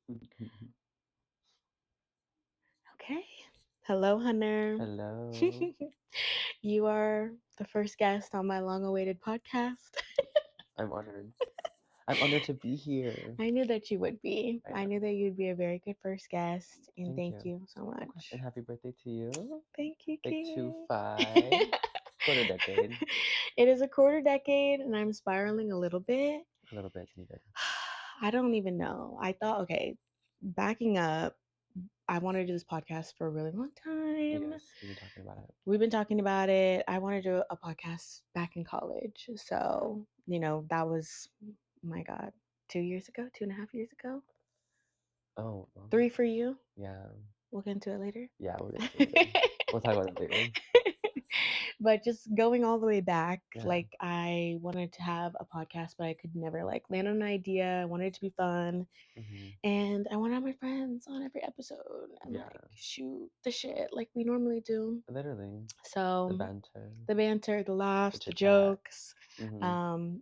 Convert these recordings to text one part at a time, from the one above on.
Okay. Hello, Hunter. Hello. You are the first guest on my long awaited podcast. I'm honored. I'm honored to be here. I knew that you would be. I I know. knew that you'd be a very good first guest, and Thank thank you. you so Of course. much. And happy birthday to you. Thank you, Like two King. five, quarter decade. It is a quarter decade, and I'm spiraling a little bit. A little bit's needed. I don't even know. I thought, okay, backing up, I wanted to do this podcast for a really long time. Yes, we've been talking about it. We've been talking about it. I wanted to do a podcast back in college. So, that was, my God, 2 years ago, 2.5 years ago. Oh, well, 3 for you. yeah. We'll get into it later. Yeah, we'll get into it later. We'll talk about it later. But just going all the way back, Yeah. like I wanted to have a podcast, but I could never like land on an idea. I wanted it to be fun. hmm And I want to have my friends on every episode and Yeah. like shoot the shit like we normally do. Literally. The So banter. the banter, the The laughs, the chit chat. jokes. hmm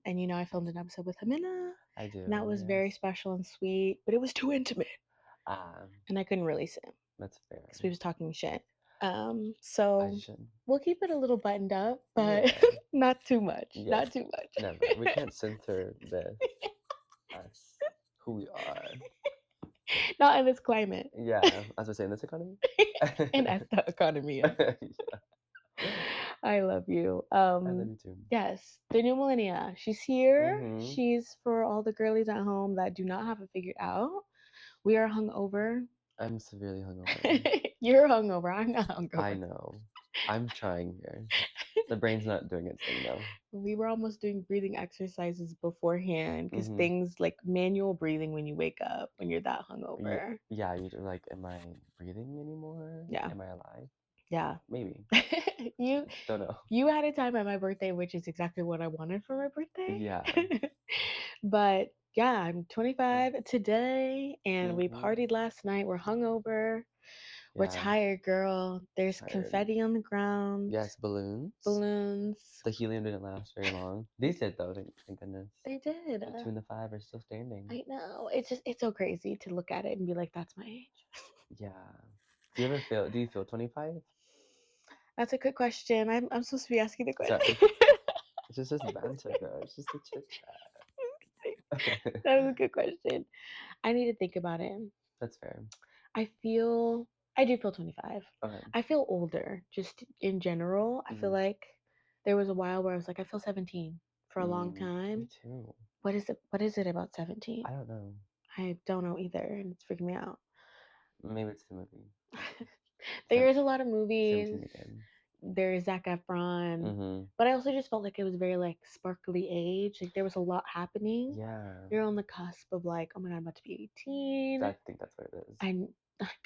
And I filmed an episode with Hamina, I do, and that was very yes. special and sweet, but it was too intimate, Ah, and I couldn't release it that's fair. because we was talking shit. I So should. we'll keep it a little buttoned up, but Yeah. not too much, Yes. not too much. Never. We can't censor this. Us. Who we are. Not in this climate, Yeah. As I say in this economy. in esta economia. Yeah. I love you. I love you too. Yes, the new millennia. She's here. Mm-hmm. She's for all the girlies at home that do not have it figured out. We are hungover. I'm severely hungover. You're hungover. I'm not I hungover. know. I'm trying here. The brain's not doing its thing though. We were almost doing breathing exercises beforehand because Mm-hmm. things like manual breathing when you wake up when you're that Yeah, hungover. yeah, you're like, am I breathing anymore? Yeah, Am I alive? yeah. Maybe. you Don't know. you had a time at my birthday, which is exactly what I wanted for my Yeah. birthday. But yeah, I'm 25 today, and we Mm-hmm. partied last night. We're hungover. We're Yeah. tired, girl. There's Tired. confetti on the ground, Yes, balloons. balloons. The helium didn't last very long. These did though, thank goodness. They did. The 2 and the 5 are still standing. I know. It's so crazy to look at it and be like, that's my age. Yeah. Do you feel 25? That's a good question. I'm supposed to be asking the question. Sorry. It's just banter, girl. It's just a chit chat. That was a good question. I need to think about it. That's fair. I do feel 25. Okay. I feel older just in general. I feel Mm. like there was a while where I was like, I feel 17 for a long Me time. too. What is it about 17? I don't know. I don't know either, and it's freaking me out. Maybe it's the movie. There's a lot of movies. 17 again. There's Zac Efron, Mm-hmm. but I also just felt like it was very like sparkly age. Like there was a lot happening. Yeah. You're on the cusp of like, oh my god, I'm about to be 18. I think that's what it is.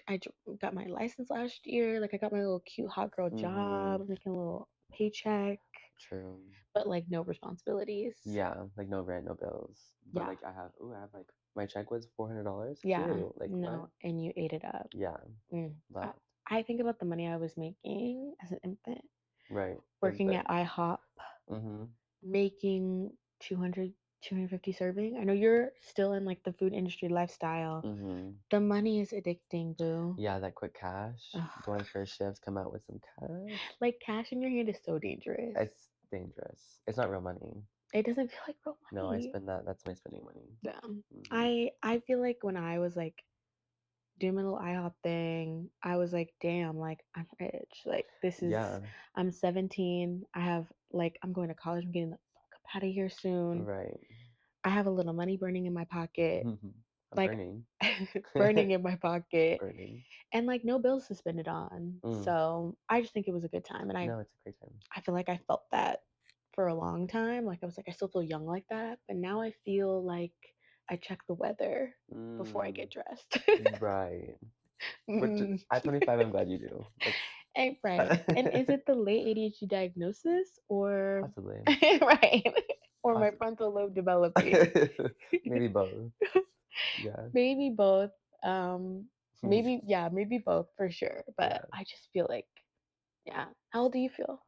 I got my license last year. Like I got my little cute hot girl Mm-hmm. job, making a little paycheck, True. but like no responsibilities. Yeah, like no rent, no bills. But Yeah. like I have like my check was $400. Yeah. Cute. Like No, what? and you ate it up. Yeah. But I think about the money I was making as an infant, right. working But at IHOP, mm-hmm. making 200, 250 serving. I know you're still in like the food industry lifestyle. Mm-hmm. The money is addicting, boo. Yeah, that quick cash. Ugh. Go on first shifts, come out with some cash. Like cash in your hand is so dangerous. It's dangerous. It's not real money. It doesn't feel like real No, I money. spend that. That's my spending money. Yeah. Mm-hmm. I feel like when I was like doing my little IHOP thing, I was like, damn, like I'm rich. Like this is Yeah. I'm 17. I have like I'm going to college. I'm getting the fuck up out of here soon. Right. I have a little money burning in my pocket. I'm Like burning. burning in my pocket. Burning. And like no bills suspended on. Mm. So I just think it was a good time. And No, it's a great time. I feel like I felt that for a long time. Like I was like, I still feel young like that. But now I feel like I check the weather before I get dressed. Right. But at 25, I'm glad you do. Hey, right. And is it the late ADHD diagnosis or Possibly. right? Or my frontal lobe developing? Maybe both. Yeah. Maybe both. Maybe both for sure. But Yeah. I just feel like, yeah. How old do you feel?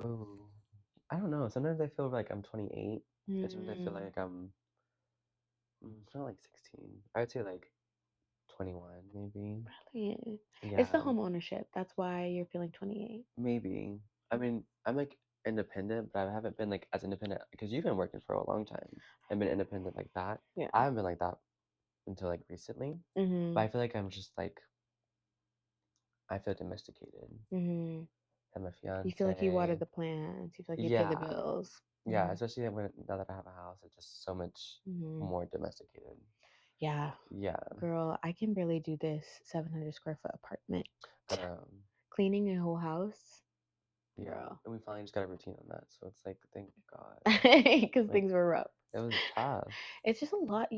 Oh, I don't know. Sometimes I feel like I'm 28. And sometimes I feel like I'm It's not like 16. I would say like 21, maybe. Really? It's the Yeah, home ownership. That's why you're feeling 28. maybe. I mean, I'm like independent, but I haven't been like as independent because you've been working for a long time and been independent like that. Yeah. I haven't been like that until like recently, but Mhm. I feel like I'm just like I feel domesticated. Mhm. And my You feel like you water fiance, the plants. You feel like you pay the yeah, bills. yeah, especially when now that I have a house, it's just so much Mhm. more domesticated. Yeah, Yeah, girl, I can barely do this 700 square foot apartment. um, Cleaning a whole house, yeah, girl, and we finally just got a routine on that, so it's like thank God. because Like things were rough. it was tough. It's just a lot.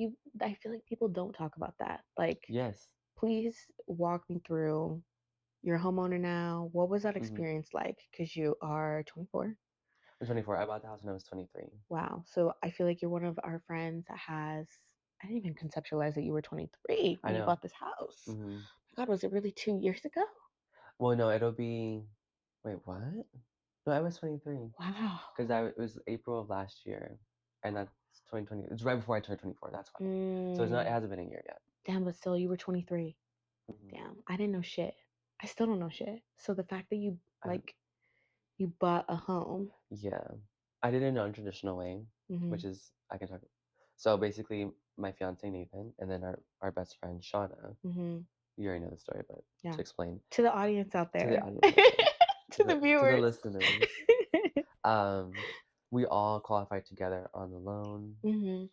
I feel like people don't talk about that. Like, Yes. please walk me through. You're a homeowner now. What was that Mm-hmm. experience like? Because you are 24. I'm 24. I bought the house when I was 23. Wow. So I feel like you're one of our friends that has. I didn't even conceptualize that you were 23 I when you know. bought this house. Mm-hmm. My God, was it really 2 years ago? Well, no, it'll be. Wait, what? No, I was 23 Wow. because it was April of last year, and that's 2020. It's right before I turned 24. That's why. So it's not. It Mm, hasn't been a year yet. damn, but still, you were 23. Mm-hmm. Damn, I didn't know shit. I still don't know shit. So the fact that you I don't. like you bought a home. Yeah, I did it in a non-traditional way, Mhm. which is I can talk. So basically, my fiance Nathan, and then our best friend Shauna. Mhm. You already know the story, but Yeah. to explain To the audience out to the there. audience out there, To the to the viewers. listeners, um, we all qualified together on the loan, Mhm.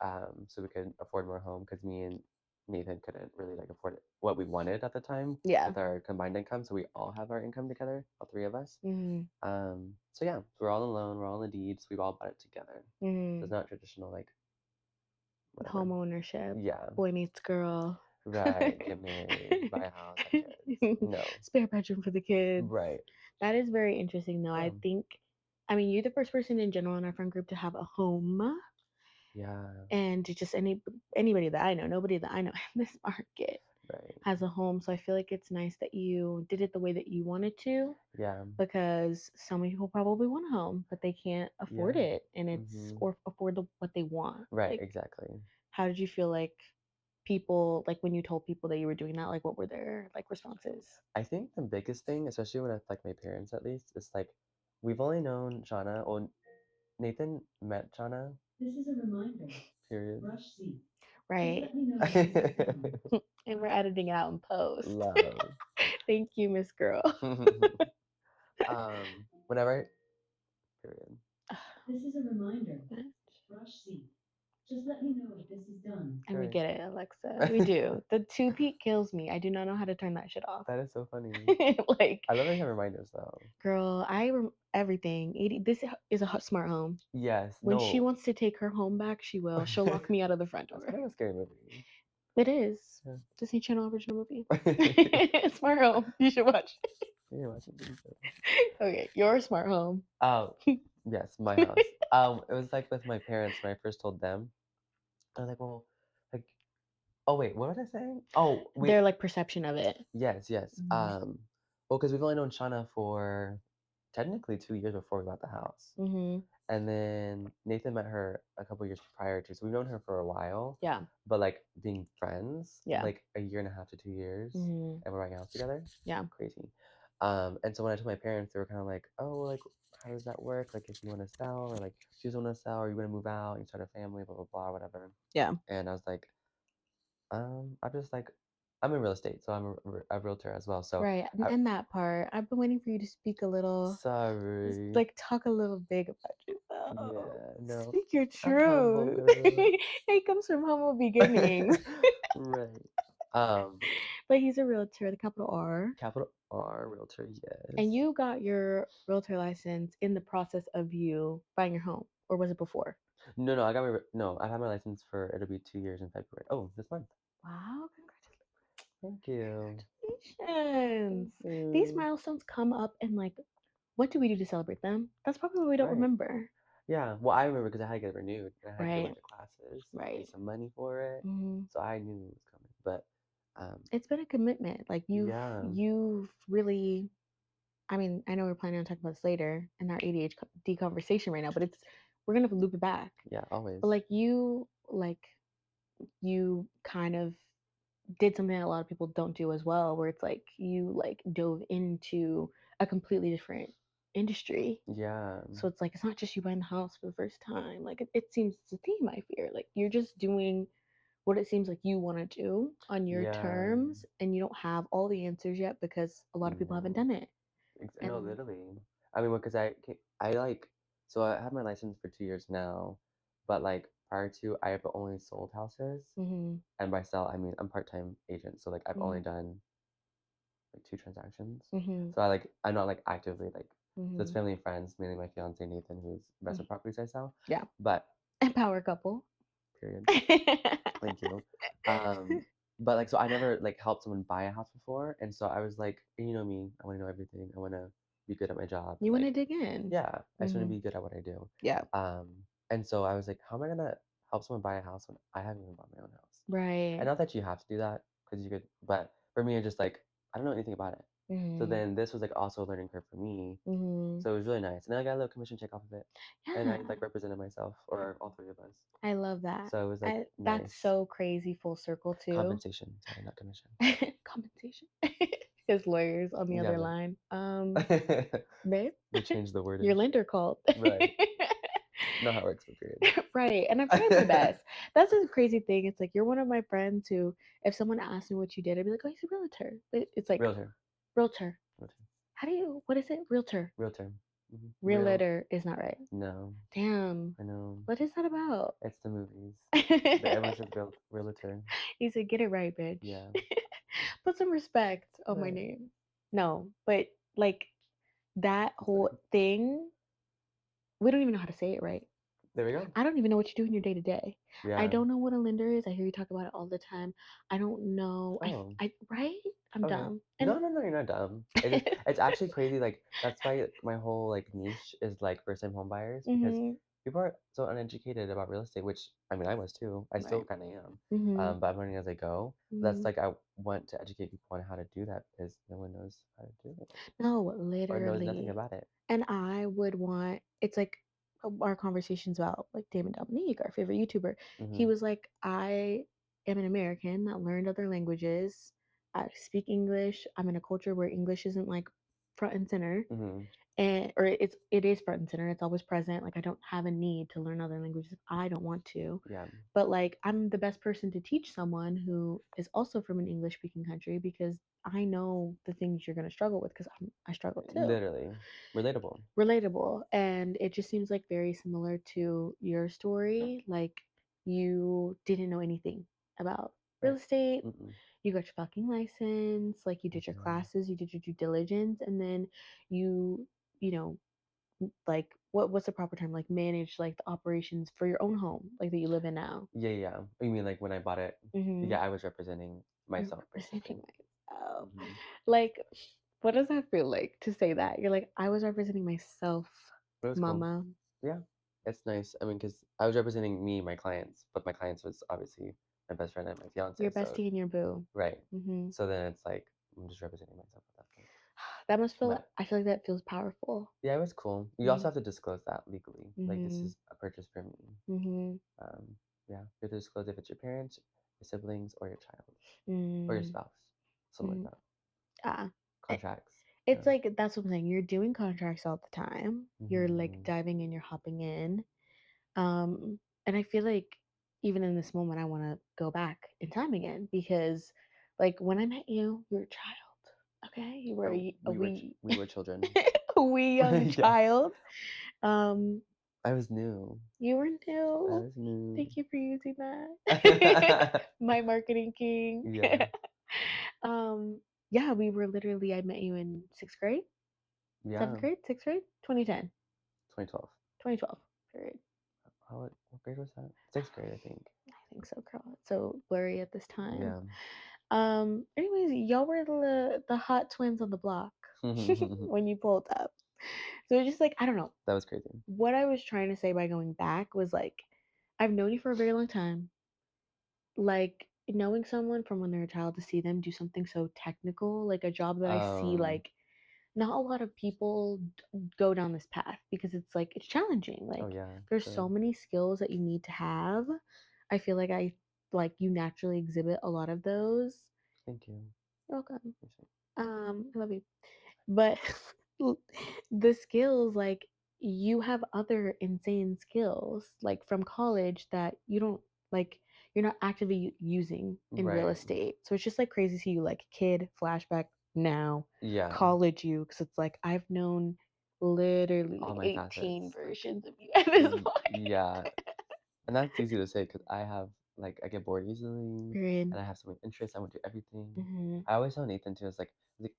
so we could afford more home because me and Nathan couldn't really like afford it, what we wanted at the time Yeah. with our combined income. So we all have our income together, all three of us. Mhm. So yeah, we're all alone, we're all in the deeds, we all bought it together. So it's Mhm. not traditional like whatever. Home ownership. Yeah, Boy meets girl. right. Get married, buy a house, have kids. No, Spare bedroom for the kids. right. That is very interesting though. Yeah, I think I mean you're the first person in general in our friend group to have a home. yeah, And just anybody that I know, nobody that I know in this market right. has a home. So I feel like it's nice that you did it the way that you wanted to Yeah, because so many people probably want a home, but they can't afford yeah. it and it's Mm-hmm. or afford what they want. Right, Like exactly. how did you feel like people like when you told people that you were doing that, like what were their like responses? I think the biggest thing, especially when it's like my parents at least, is like we've only known Shauna. Well, Nathan met Shauna. This is a reminder. Period. Brush seat. Just Right. let me know if this is done. And we're editing it out in post. Love. Thank you, Miss Girl. Whenever. Period. This is a reminder. Brush seat. Just let me know if this is done. And we Right. get it, Alexa. We do. The two peak kills me. I do not know how to turn that shit off. That is so funny. Like, I love that you have reminders though. girl, everything. This is a smart home. Yes. When she No. wants to take her home back, she will. She'll lock me out of the front That's door. kind of a scary movie. It is. Yeah. Disney Channel original movie. Yeah, Smart home. You should watch it. watching things. Okay, your smart home. Oh, yes, my house. It was like with my parents when I first told them. I was like, well, like, oh wait, what was I saying? Oh Their wait, like perception of it. yes, yes. Well, because we've only known Shauna for technically 2 years before we bought the house, Mm-hmm. and then Nathan met her a couple years prior to, so we've known her for a while. Yeah. But like being friends, Yeah. like a year and a half to 2 years, Mm-hmm. and we're buying a house together. Yeah. Crazy. And so when I told my parents, they were kind of like, "Oh, like, how does that work? Like, if you want to sell, or like, if you want to sell, or you want to move out and start a family, blah blah blah, whatever." Yeah. And I was like, I'm just like, I'm in real estate, so I'm a realtor as well. So, Right. I, And that part, I've been waiting for you to speak a little, just sorry. like talk a little big about yourself. Yeah, no, Speak your I'm humble, truth. girl. It comes from humble beginnings. Right. Um, But he's a realtor, the capital R. capital R realtor, And yes. you got your realtor license in the process of you buying your home, or was it before? No, no, no. I've had my license for it'll be 2 years in February. Oh, this month. Wow, Thank you. congratulations. Thank These you. milestones come up and like, what do we do to celebrate them? That's probably what we don't Right. remember. Yeah. Well, I remember because I had to get it renewed. And I had to do a Right, bunch of classes and pay right. some money for it. Hmm. So I knew it was coming. But um, It's been a commitment. Like yeah, you've really. I mean, I know we're planning on talking about this later in our ADHD conversation right now, but we're gonna loop it back. yeah, always. But like you, like you kind of did something that a lot of people don't do as well, where it's like you like dove into a completely different industry. Yeah. So it's like it's not just you buying the house for the first time. Like it seems it's a theme, I fear. Like you're just doing what it seems like you want to do on your Yeah. terms, and you don't have all the answers yet because a lot of people haven't No. done it. No, And literally. I mean, because I like, so I have my license for 2 years now, but like prior to, I have only sold houses, mhm, and by sell, I mean I'm part-time agent, so like I've only mhm, done like 2 transactions. mhm, So I'm not like actively like, so it's mhm, family and friends, mainly my fiance Nathan, who's mhm. investment properties I sell, Yeah. but And power couple. period. Thank you. Um, but like, so I never like helped someone buy a house before, and so I was like, you know me, I want to know everything. I want to be good at my job. You want to Like, dig in. yeah, I just want to Mhm. be good at what I do. Yeah. Um, and so I was like, how am I gonna help someone buy a house when I haven't even bought my own house? And Right. not that you have to do that because you could, but for me, it's just like I don't know anything about it. So Mhm. then this was like also a learning curve for me. Mhm. So it was really nice, and then I got a little commission check off of it, and I Yeah. like represented myself or all three of us. I love that. So it was like That's nice. so crazy full circle too. Compensation, sorry, not commission. Compensation. His lawyers on the other Yeah. line. Babe, They changed the your wordage. lender called. Right. Not how it works, but Right. And I've tried my period. best. That's a crazy thing. It's like you're one of my friends who, if someone asked me what you did, I'd be like, oh, he's a realtor. But it's like, Realtor. realtor. Realtor. How do you, what is it? Realtor. Realtor. Real. Realtor is not right. No. Damn. I know. What is that about? It's the movies. The everyone says realtor. He said, get it right, bitch. Yeah. Put some respect on my Right. name. No, but like that It's fine. whole thing, we don't even know how to say it right. There we go. I don't even know what you do in your day to day. I Yeah. don't know what a lender is. I hear you talk about it all the time. I don't know. Oh. Right? I'm Okay. dumb. And No, no, no, you're not dumb. It's actually crazy. Like that's why my whole like niche is like first time home buyers because mhm. people are so uneducated about real estate, which I mean I was too. I still Right. kind of am. Mhm. But I'm learning as I go. That's Mhm. like I want to educate people on how to do that because no one knows how to do it No, or knows nothing literally. about it. And I would want it's like our conversations about like Damon Dominique, our favorite YouTuber. He Mm-hmm. was like, I am an American that learned other languages. I speak English. I'm in a culture where English isn't like front and center. Mm-hmm. And or it is front and center. It's always present. Like I don't have a need to learn other languages if I don't want to. Yeah. But like I'm the best person to teach someone who is also from an English speaking country because I know the things you're gonna struggle with because I struggle too. Literally. Relatable. Relatable, and it just seems like very similar to your story. Like you didn't know anything about real Right. estate. Mm-mm. You got your fucking license, like you I did your did. classes, you did your due diligence, and then you you know like what's the proper term, like manage like the operations for your own home like that you live in now. Yeah, yeah. Yeah. You mean like when I bought it? Mm-hmm. Yeah, I was representing You're myself representing basically. myself. Mm-hmm. Like what does that feel like to say that you're like I was representing myself, But it was cool. mama? Yeah, it's nice. I mean, because I was representing me, my clients, but my clients was obviously my best friend and my fiance. Your So bestie and your boo. right. Hmm. So then it's like I'm just representing myself at that point. That must feel, But I feel like that feels powerful. yeah, it was cool. You also Mm-hmm. have to disclose that legally. Like this Mm-hmm. is a purchase for me. Mm-hmm. Um, yeah, you have to disclose if it's your parents, your siblings, or your child, or your Mm-hmm. spouse, something like Mm-hmm. that. Ah, it, Contracts. Yeah. it's like that's what I'm saying. You're doing contracts all the time. You're like Hmm. diving in, you're hopping in. Um, and I feel like even in this moment, I want to go back in time again because, like, when I met you, you were a child. Okay, you were Oh, a we were children. a wee young Yeah, child. Um, I was new. you were I new. was new. Thank you for using that. My marketing king. Yeah. um, yeah, we were literally. I met you in sixth grade, seventh Yeah. grade, sixth grade, 2010, 2012. 2012 period. What grade was that? Sixth grade, I think. I think so, girl. It's so blurry at this time. Yeah. Anyways, y'all were the hot twins on the block That when you pulled up. So it's just like I don't know. was crazy. What I was trying to say by going back was like I've known you for a very long time. Like knowing someone from when they're a child to see them do something so technical, like a job that I see Um. like not a lot of people go down this path because it's like it's challenging. Oh Like yeah, for there's sure. so many skills that you need to have. I feel like I like you naturally exhibit a lot of those. Thank you. You're welcome. You're so- I love you. But the skills, like you have other insane skills, like from college that you don't like you're not actively using in real Right. estate. So it's just like crazy to see you like kid flashback now, Yeah. college you, because it's like I've known All literally my 18 facets. versions of you at this point. Yeah. And that's easy to say because I have like I get bored easily Period. and I have so many interests. I want to do everything. Mhm. I always tell Nathan too, it's like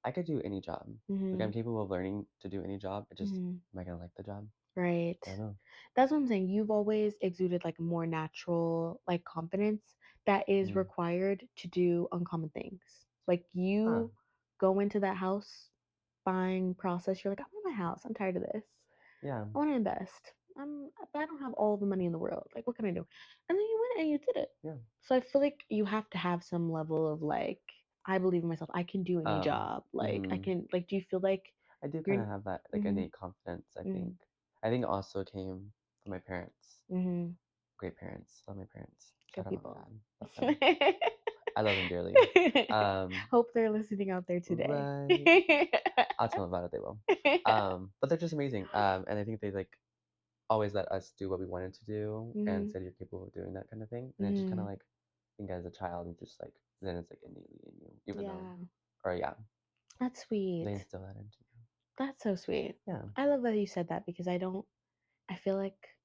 I could do any job. Like I'm Mhm. capable of learning to do any job. It just Mhm. am I gonna like the job? Right. I don't know. That's what I'm saying. You've always exuded like a more natural like confidence that is Mm. required to do uncommon things. Like Huh. you go into that house buying process, you're like, I want my house. I'm tired of this. Yeah. I want to invest. But I don't have all the money in the world. Like, what can I do? And then you went and you did it. Yeah. So I feel like you have to have some level of like, I believe in myself. I can do any job. Like, I Mm-hmm. can. Like, do you feel like I do kind you're? of have that like Mhm. innate confidence, I think. Mhm. I think it also came from my parents. Mhm. Great parents. Love my parents. Shout Good out my people. dad. Love them. I love them dearly. Um, Hope they're listening out there today. right. I'll tell them about it, they will. But they're just amazing. And I think they like always let us do what we wanted to do and Mhm. said you're capable of doing that kind of thing. And it just kind of Mhm. like, I think as a child, you just like, then it's like innately in you, even though, Yeah. or yeah, That's they sweet. instill that into you. That's so sweet. Yeah. I love that you said that because I feel like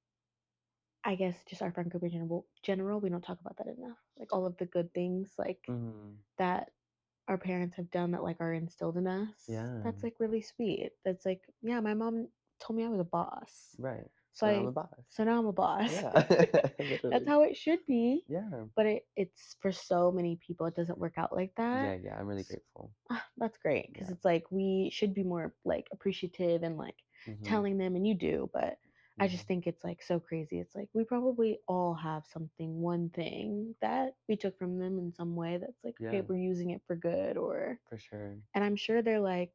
I guess just our friend group in general, we don't talk about that enough. Like all of the good things like Mm, that our parents have done that like are instilled in us. yeah. That's like really sweet. That's like, yeah, my mom told me I was a boss. Right. So So now I'm I a boss. so now I'm a boss. Yeah. That's Literally. how it should be. Yeah. But it's for so many people it doesn't work out like Yeah. that. Yeah. I'm really grateful. That's great because Yeah. it's like we should be more like appreciative and like Mm-hmm. telling them, and you do, but I Yeah. just think it's like so crazy. It's like we probably all have something, one thing that we took from them in some way that's like, okay, Yeah. we're using it for good, or, For sure. and I'm sure they're like,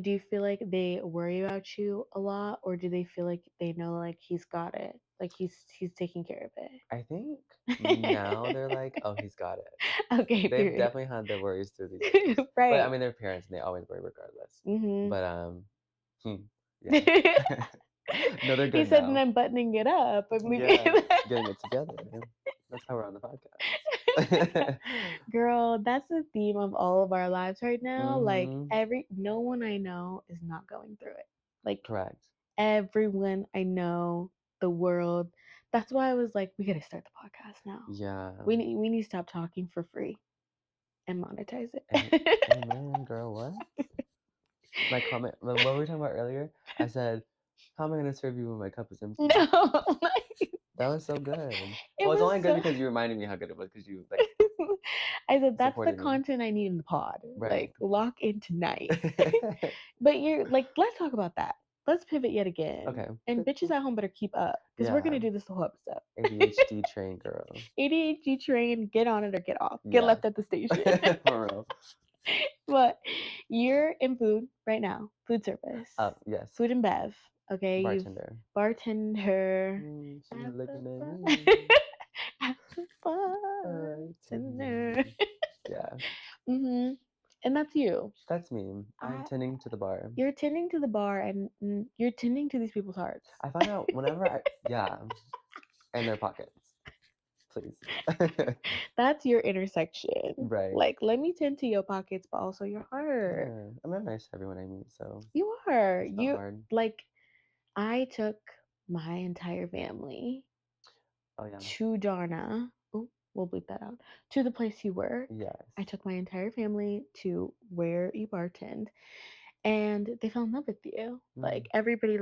do you feel like they worry about you a lot, or do they feel like they know like he's got it, like he's taking care of I think now it? they're like, oh, he's got it. Okay, They've period. definitely had their worries through the years. But I Right. mean, they're parents and they always worry regardless. Mhm. But yeah. No, they're He good said, and now. I'm buttoning it up. I'm leaving. Yeah, getting it together. That's how we're on the podcast. Girl, that's the theme of all of our lives right now. Like Mm-hmm. no one I know is not going through it. Like Correct. everyone I know, the world. That's why I was like, we gotta start the podcast now. Yeah. We need to stop talking for free and monetize A- it. Amen, girl. What? My comment, what were we talking about earlier? I said, how am I going to serve you when my cup is empty? No, like, That was so good. it Well, it's was only good so. because you reminded me how good it was because you like I said that's the supported me. content I need in the pod. Right. Like lock in tonight. But you're like, let's talk about that. Let's pivot yet again. Okay. And bitches at home better keep up because we're Yeah. gonna do this the whole episode. ADHD train girl. ADHD train, get on it or get off. Get Yeah. left at the station. For real. But you're in food right now, food service, Yes. food and bev. Okay, you've Bartender. bartender She's at looking the at bar. me. At the Bartender. bartender. Yeah. And that's you. That's me. I'm I, tending to the bar. you're tending to the bar and you're tending to these people's hearts. I find out whenever yeah, and their pockets. Please. That's your intersection. Right. Like, let me tend to your pockets, but also your heart. Yeah. I'm not nice to everyone I meet, so You are. it's not You hard. like. I took my entire family Oh yeah. to Darna. Oh, we'll bleep that out. To the place you work. I Yes. took my entire family to where you bartend, and they fell in love with you. Mm. Like everybody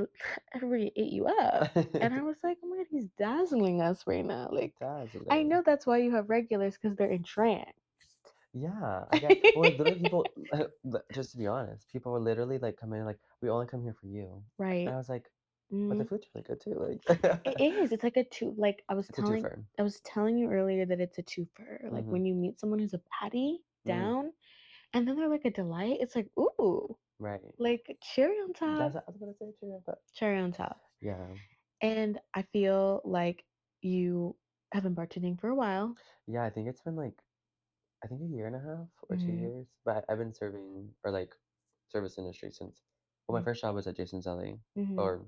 ate you up, and I was like, oh my god, he's dazzling us right now. Like, I Dazzling. know that's why you have regulars because they're entranced. Yeah, I guess. Well, like literally, people. Just to be honest, people were literally like coming like, "We only come here for you," and Right. I was like, "But the Mhm. food's really good too." Like, It is. It's like a two. Like it's a twofer. I was telling you earlier that it's a twofer. Like Mm-hmm. when you meet someone who's a patty Mm, down, and then they're like a delight. It's like ooh, right. like cherry on That's top, what I was gonna say too, but cherry on top. yeah. And I feel like you. I've been bartending for a while. Yeah, I think it's been like I think a year and a half or two Mhm. years. But I've been serving or like service industry since well my Mm. first job was at Jason's Deli Mhm. or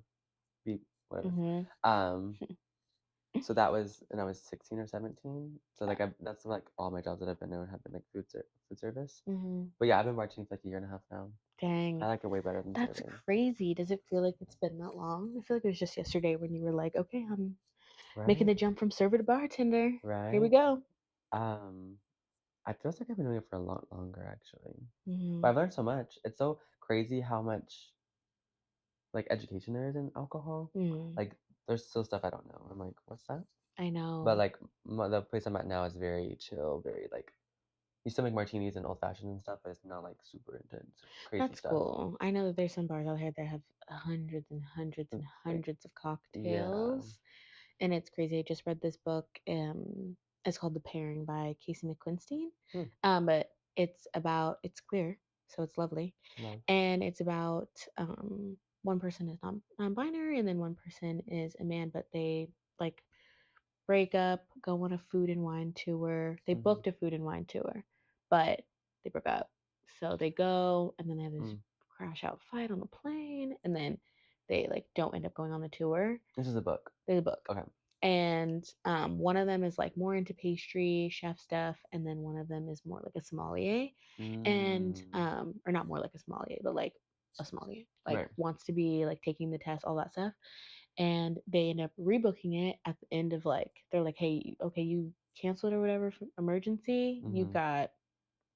beep, whatever. Mhm. Um so that was and I was 16 or 17. So like that's like all my jobs that I've been doing have been like food service. Mhm. But yeah, I've been bartending for like a year and a half now. I Dang. like it way better than That's serving. crazy. Does it feel like it's been that long? I feel like it was just yesterday when you were like, "Okay, I'm making Right? the jump from server to bartender. Here we Right? go." Um I feel like I've been doing it for a lot longer actually. But Mhm. I've learned so much. It's so crazy how much like education there is in alcohol. Mhm. Like there's still stuff I don't know. I'm like, what's that? I But know. like the place I'm at now is very chill, very like you still make martinis and old fashions and stuff, but it's not like super intense, crazy That's stuff. cool. I know that there's some bars out here that have hundreds and hundreds and Like hundreds of yeah. cocktails, and it's crazy. I just read this book. It's called The Pairing by Casey McQuinstein. Hmm. But it's queer, so it's lovely, Love. and it's about one person is non-binary, and then one person is a man, but they like break up, go on a food and wine tour. They Mm-hmm. booked a food and wine tour, but they broke up. So they go and then they have this Mm. crash out fight on the plane, and then they like don't end up going on the tour. This is a book. There's a book. Okay. And one of them is like more into pastry chef stuff, and then one of them is more like a sommelier, and Mm. or not more like a sommelier, but like a sommelier, like Right. wants to be like taking the test, all that stuff, and they end up rebooking it at the end of like they're like, hey, okay, you canceled or whatever for emergency, you Mm-hmm. got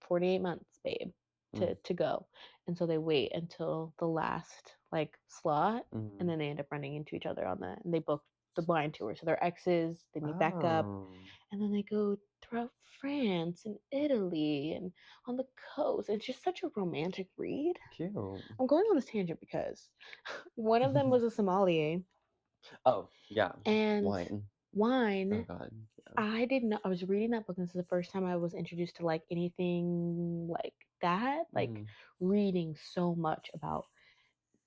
48 months, babe, Mm. to go. And so they wait until the last like slot, and Mm-hmm. then they end up running into each other on the and they book the blind tour. So they're exes, they meet back up, Oh. and then they go throughout France and Italy and on the coast. It's just such a romantic read. Cute. I'm going on this tangent because one of them was a sommelier, Oh, yeah. and Wine. Oh wine. God. Yeah. I didn't know. I was reading that book, and this is the first time I was introduced to like anything like that. Like Mm-hmm. reading so much about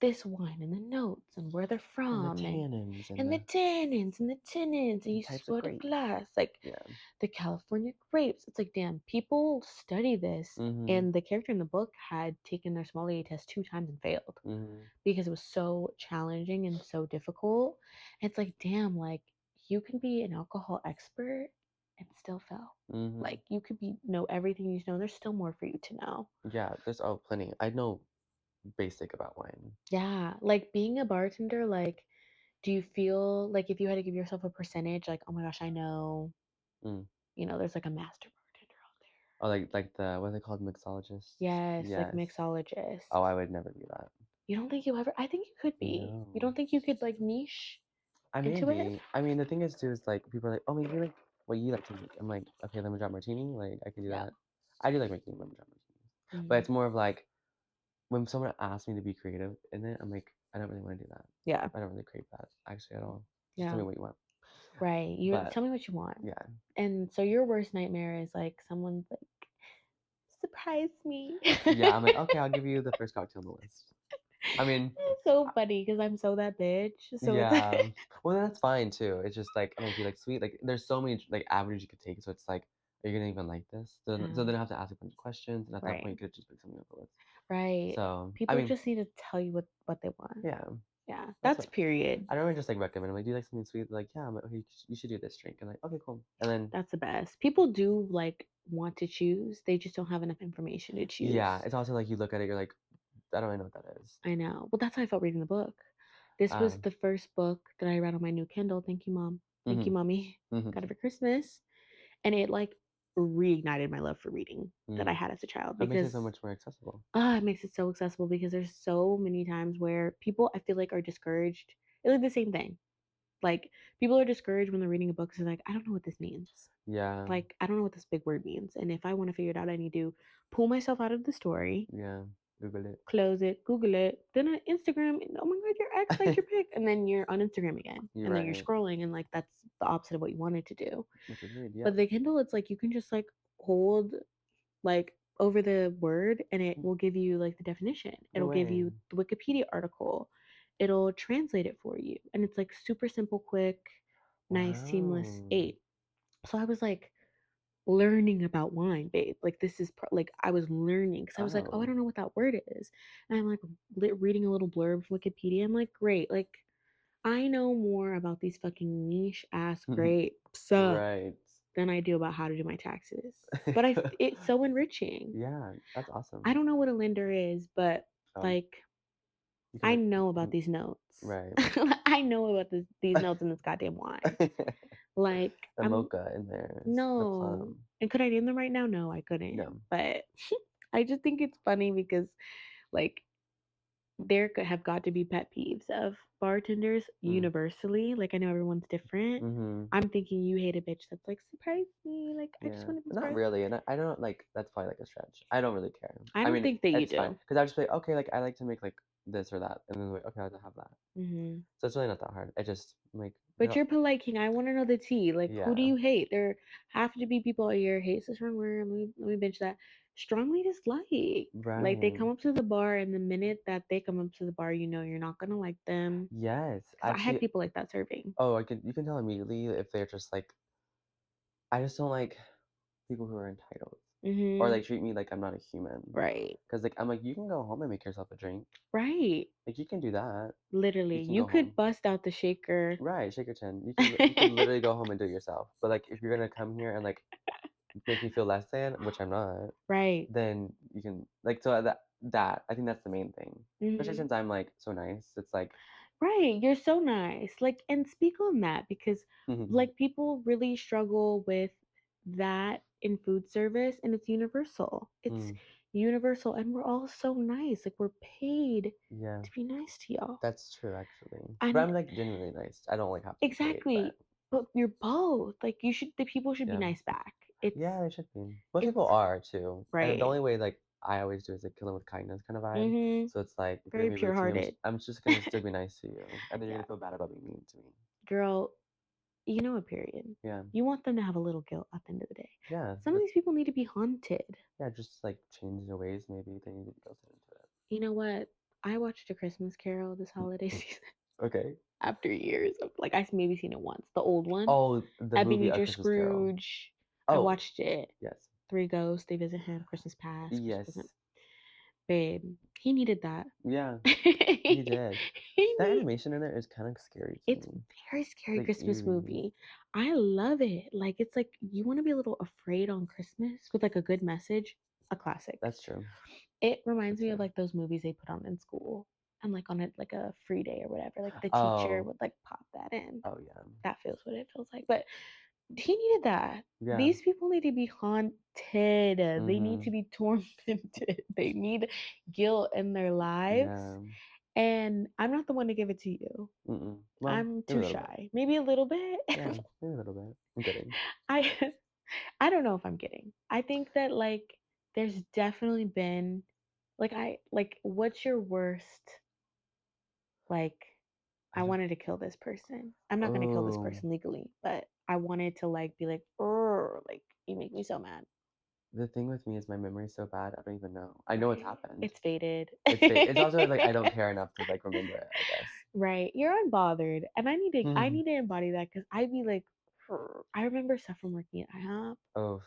this wine and the notes and where they're And the from tannins and the tannins and the tannins and the you types of swear to grapes. glass like Yeah. the California grapes. It's like damn, people study this, Mhm. and the character in the book had taken their sommelier test 2 times and failed Mhm. because it was so challenging and so difficult. It's like, damn, like you can be an alcohol expert and still fail. Mhm. Like you could be know everything you know. There's still more for you to know. Yeah, there's plenty. I know basic about wine. Yeah, like being a bartender, like do you feel like if you had to give yourself a percentage, like, oh my gosh, I know, Mm. there's like a master bartender out there. Oh, like the what are they called, mixologists? Yes, like Yes. mixologist. Oh, I would never be that. You don't think you ever I think you could be. You No. don't think you could like niche I may into it? be. I mean, the thing is too is like people are like, oh, maybe like what you like to make. I'm like, okay, lemon drop martini. Like I could do Yeah. that. I do like making lemon drop martinis, but Mhm. it's more of like when someone asks me to be creative in it, I'm like, I don't really want to do that. Yeah. I don't really crave that actually at all. Just tell Yeah. me what you want. Right. You But tell me what you want. yeah, And so your worst nightmare is like someone's like, surprise me. yeah, I'm like, okay, I'll give you the first cocktail on the list. I mean, It's so uh, funny because I'm so that bitch. So it's yeah. Well, then that's fine too. It's just like, I'm like, do you like sweet? Like, there's so many like avenues you could take. So it's like, are you gonna even like this? So then I have to ask a bunch of questions, and at that point, right. you could just pick something off the list. Right. So, I People mean, just need to tell you what they want. yeah, Yeah. that's That's what period. I don't really just like recommend. I'm like, do you like something sweet? They're like, yeah, I'm like, okay, you should do this drink. And like, okay, cool. And then, That's the best. People do like want to choose. They just don't have enough information to yeah, choose. it's also like you look at it, you're like, I don't really know what that is. I know. Well, that's how I felt reading the book. This was Um, the first book that I read on my new Kindle. Thank you, Mom. Thank mm-hmm, you, Mommy. mm-hmm, Got it for Christmas. And it like reignited my love for reading that I mm. had as a child That makes it because so much more accessible. it makes it so accessible because there's so many times where people I feel like are discouraged. It's like the same thing. Like people are discouraged when they're reading a book because they're like, I don't know what this means. Yeah, Like I don't know what this big word means. And if I want to figure it out, I need to pull myself out of the story, yeah, Google it. close it, Google it, then on Instagram, and oh my god, your ex liked your pic, and then you're on Instagram again, You're and then you're right. scrolling, and like that's the opposite of what you wanted to do. Which agreed, yeah. But the Kindle, it's like you can just like hold like over the word, and it will give you like the definition. No It'll give way. you the Wikipedia article. It'll translate it for you, and it's like super simple, quick, nice, seamless Wow. aid. So I was like learning about wine, babe. Like this is like I was learning because I was like, oh, I Oh. don't know what that word is, and I'm like reading a little blurb from Wikipedia. I'm like, great, like I know more about these fucking niche ass grapes Right. than I do about how to do my taxes. But it's so enriching. Yeah, that's I awesome. don't know what a lender is, but Oh, like you can I look know about these notes. right. I know about these notes in this goddamn wine. Like The I'm mocha in there, the no. plum. And could I name them right now? No, I couldn't. No. But I just think it's funny because like there could have got to be pet peeves of bartenders Mm. universally. Like I know everyone's different. Mm-hmm. I'm thinking you hate a bitch that's like surprise me. Like I just Yeah. want to be Not surprised. really, and I don't like that's probably like a stretch. I don't really care. I I don't mean, think that you it's fine do. because I just be like, okay, like I like to make like this or that, and then like, okay, I'll have that. Hmm. So it's really not that hard. I just like, But you're polite king. I want to know the tea. Like, who do yeah, you hate? There have to be people here. Hate's a strong word. Let me bench that. Strongly dislike. Like they right. come up to the bar, and the minute that they come up to the bar, you know you're not gonna like them. Yes, Because I had actually. people like that serving. Oh, I can. You can tell immediately if they're just like. I just don't like people who are entitled or Hmm. like treat me like I'm not a human. Right. Cause like I'm like you can go home and make yourself a drink. Right. Like you can do that. Literally, You can you go could home. bust out the shaker. Right, shake your chin. You could literally go home and do it yourself. But like if you're gonna come here and like make me feel less than, which I'm not, Right. then you can like so that I think that's the main thing. Especially Hmm. since I'm like so nice. It's like Right. You're so nice. Like, and speak on that because, like, people really struggle with that in food service, and it's universal. It's mm, universal, and we're all so nice. Like, we're paid yeah, to be nice to y'all. that's true actually. But And I'm like genuinely nice. I don't like have to be paid, but exactly, but you're both. Like, the people should be yeah. nice back. It's, Yeah, they should be. Most it's people are too. And the right. only way like I always do is like kill them with kindness kind of vibe. Mm-hmm. So it's like if you're Very gonna be rude pure to me, hearted. I'm just gonna still be nice to you, and then you're Yeah. gonna feel bad about being mean to me. Girl, you know a period. Yeah, You want them to have a little guilt at the end of the day. yeah, Some of that's these people need to be haunted. yeah. Just like change your ways. Maybe they need to be guilted into it. You know what? I watched A Christmas Carol this holiday season Okay. after years of like I maybe seen it once. The old one, Oh, the movie A Ebenezer Christmas Carol. Scrooge. I Oh, watched it. yes, Three ghosts. They visit him. Christmas past. Christmas present. yes, Babe, he needed that. yeah. He he did. That need. animation in there is kind of scary to It's me. very scary Like Christmas eerie. movie. I love it. Like it's like you want to be a little afraid on Christmas with like a good message. A classic. That's true. It reminds That's me of fair. like those movies they put on in school and like on it like a free day or whatever. Like the teacher Oh, would like pop that in. oh yeah, That feels what it feels like. But he needed that. yeah. These people need to be haunted. They need Mm-hmm. to be tormented. They need guilt in their lives. Yeah. And I'm not the one to give it to you. Mm-mm. Well, I'm maybe a too little bit. shy. Maybe a little bit. Yeah, maybe a little bit. I'm kidding. I I don't know if I'm kidding. I think that like there's definitely been like what's your worst like I I don't. wanted to kill this person. I'm not gonna kill this Oh, person legally, but I wanted to like be like you make me so mad. the thing with me is my memory's so bad. I don't even know. I know it's Right. happened. It's faded. It's fake. It's also like I don't care enough to like remember it. I guess. Right. You're unbothered. And I Hmm. need to embody that because I'd be like I remember stuff from working at IHOP. Oh,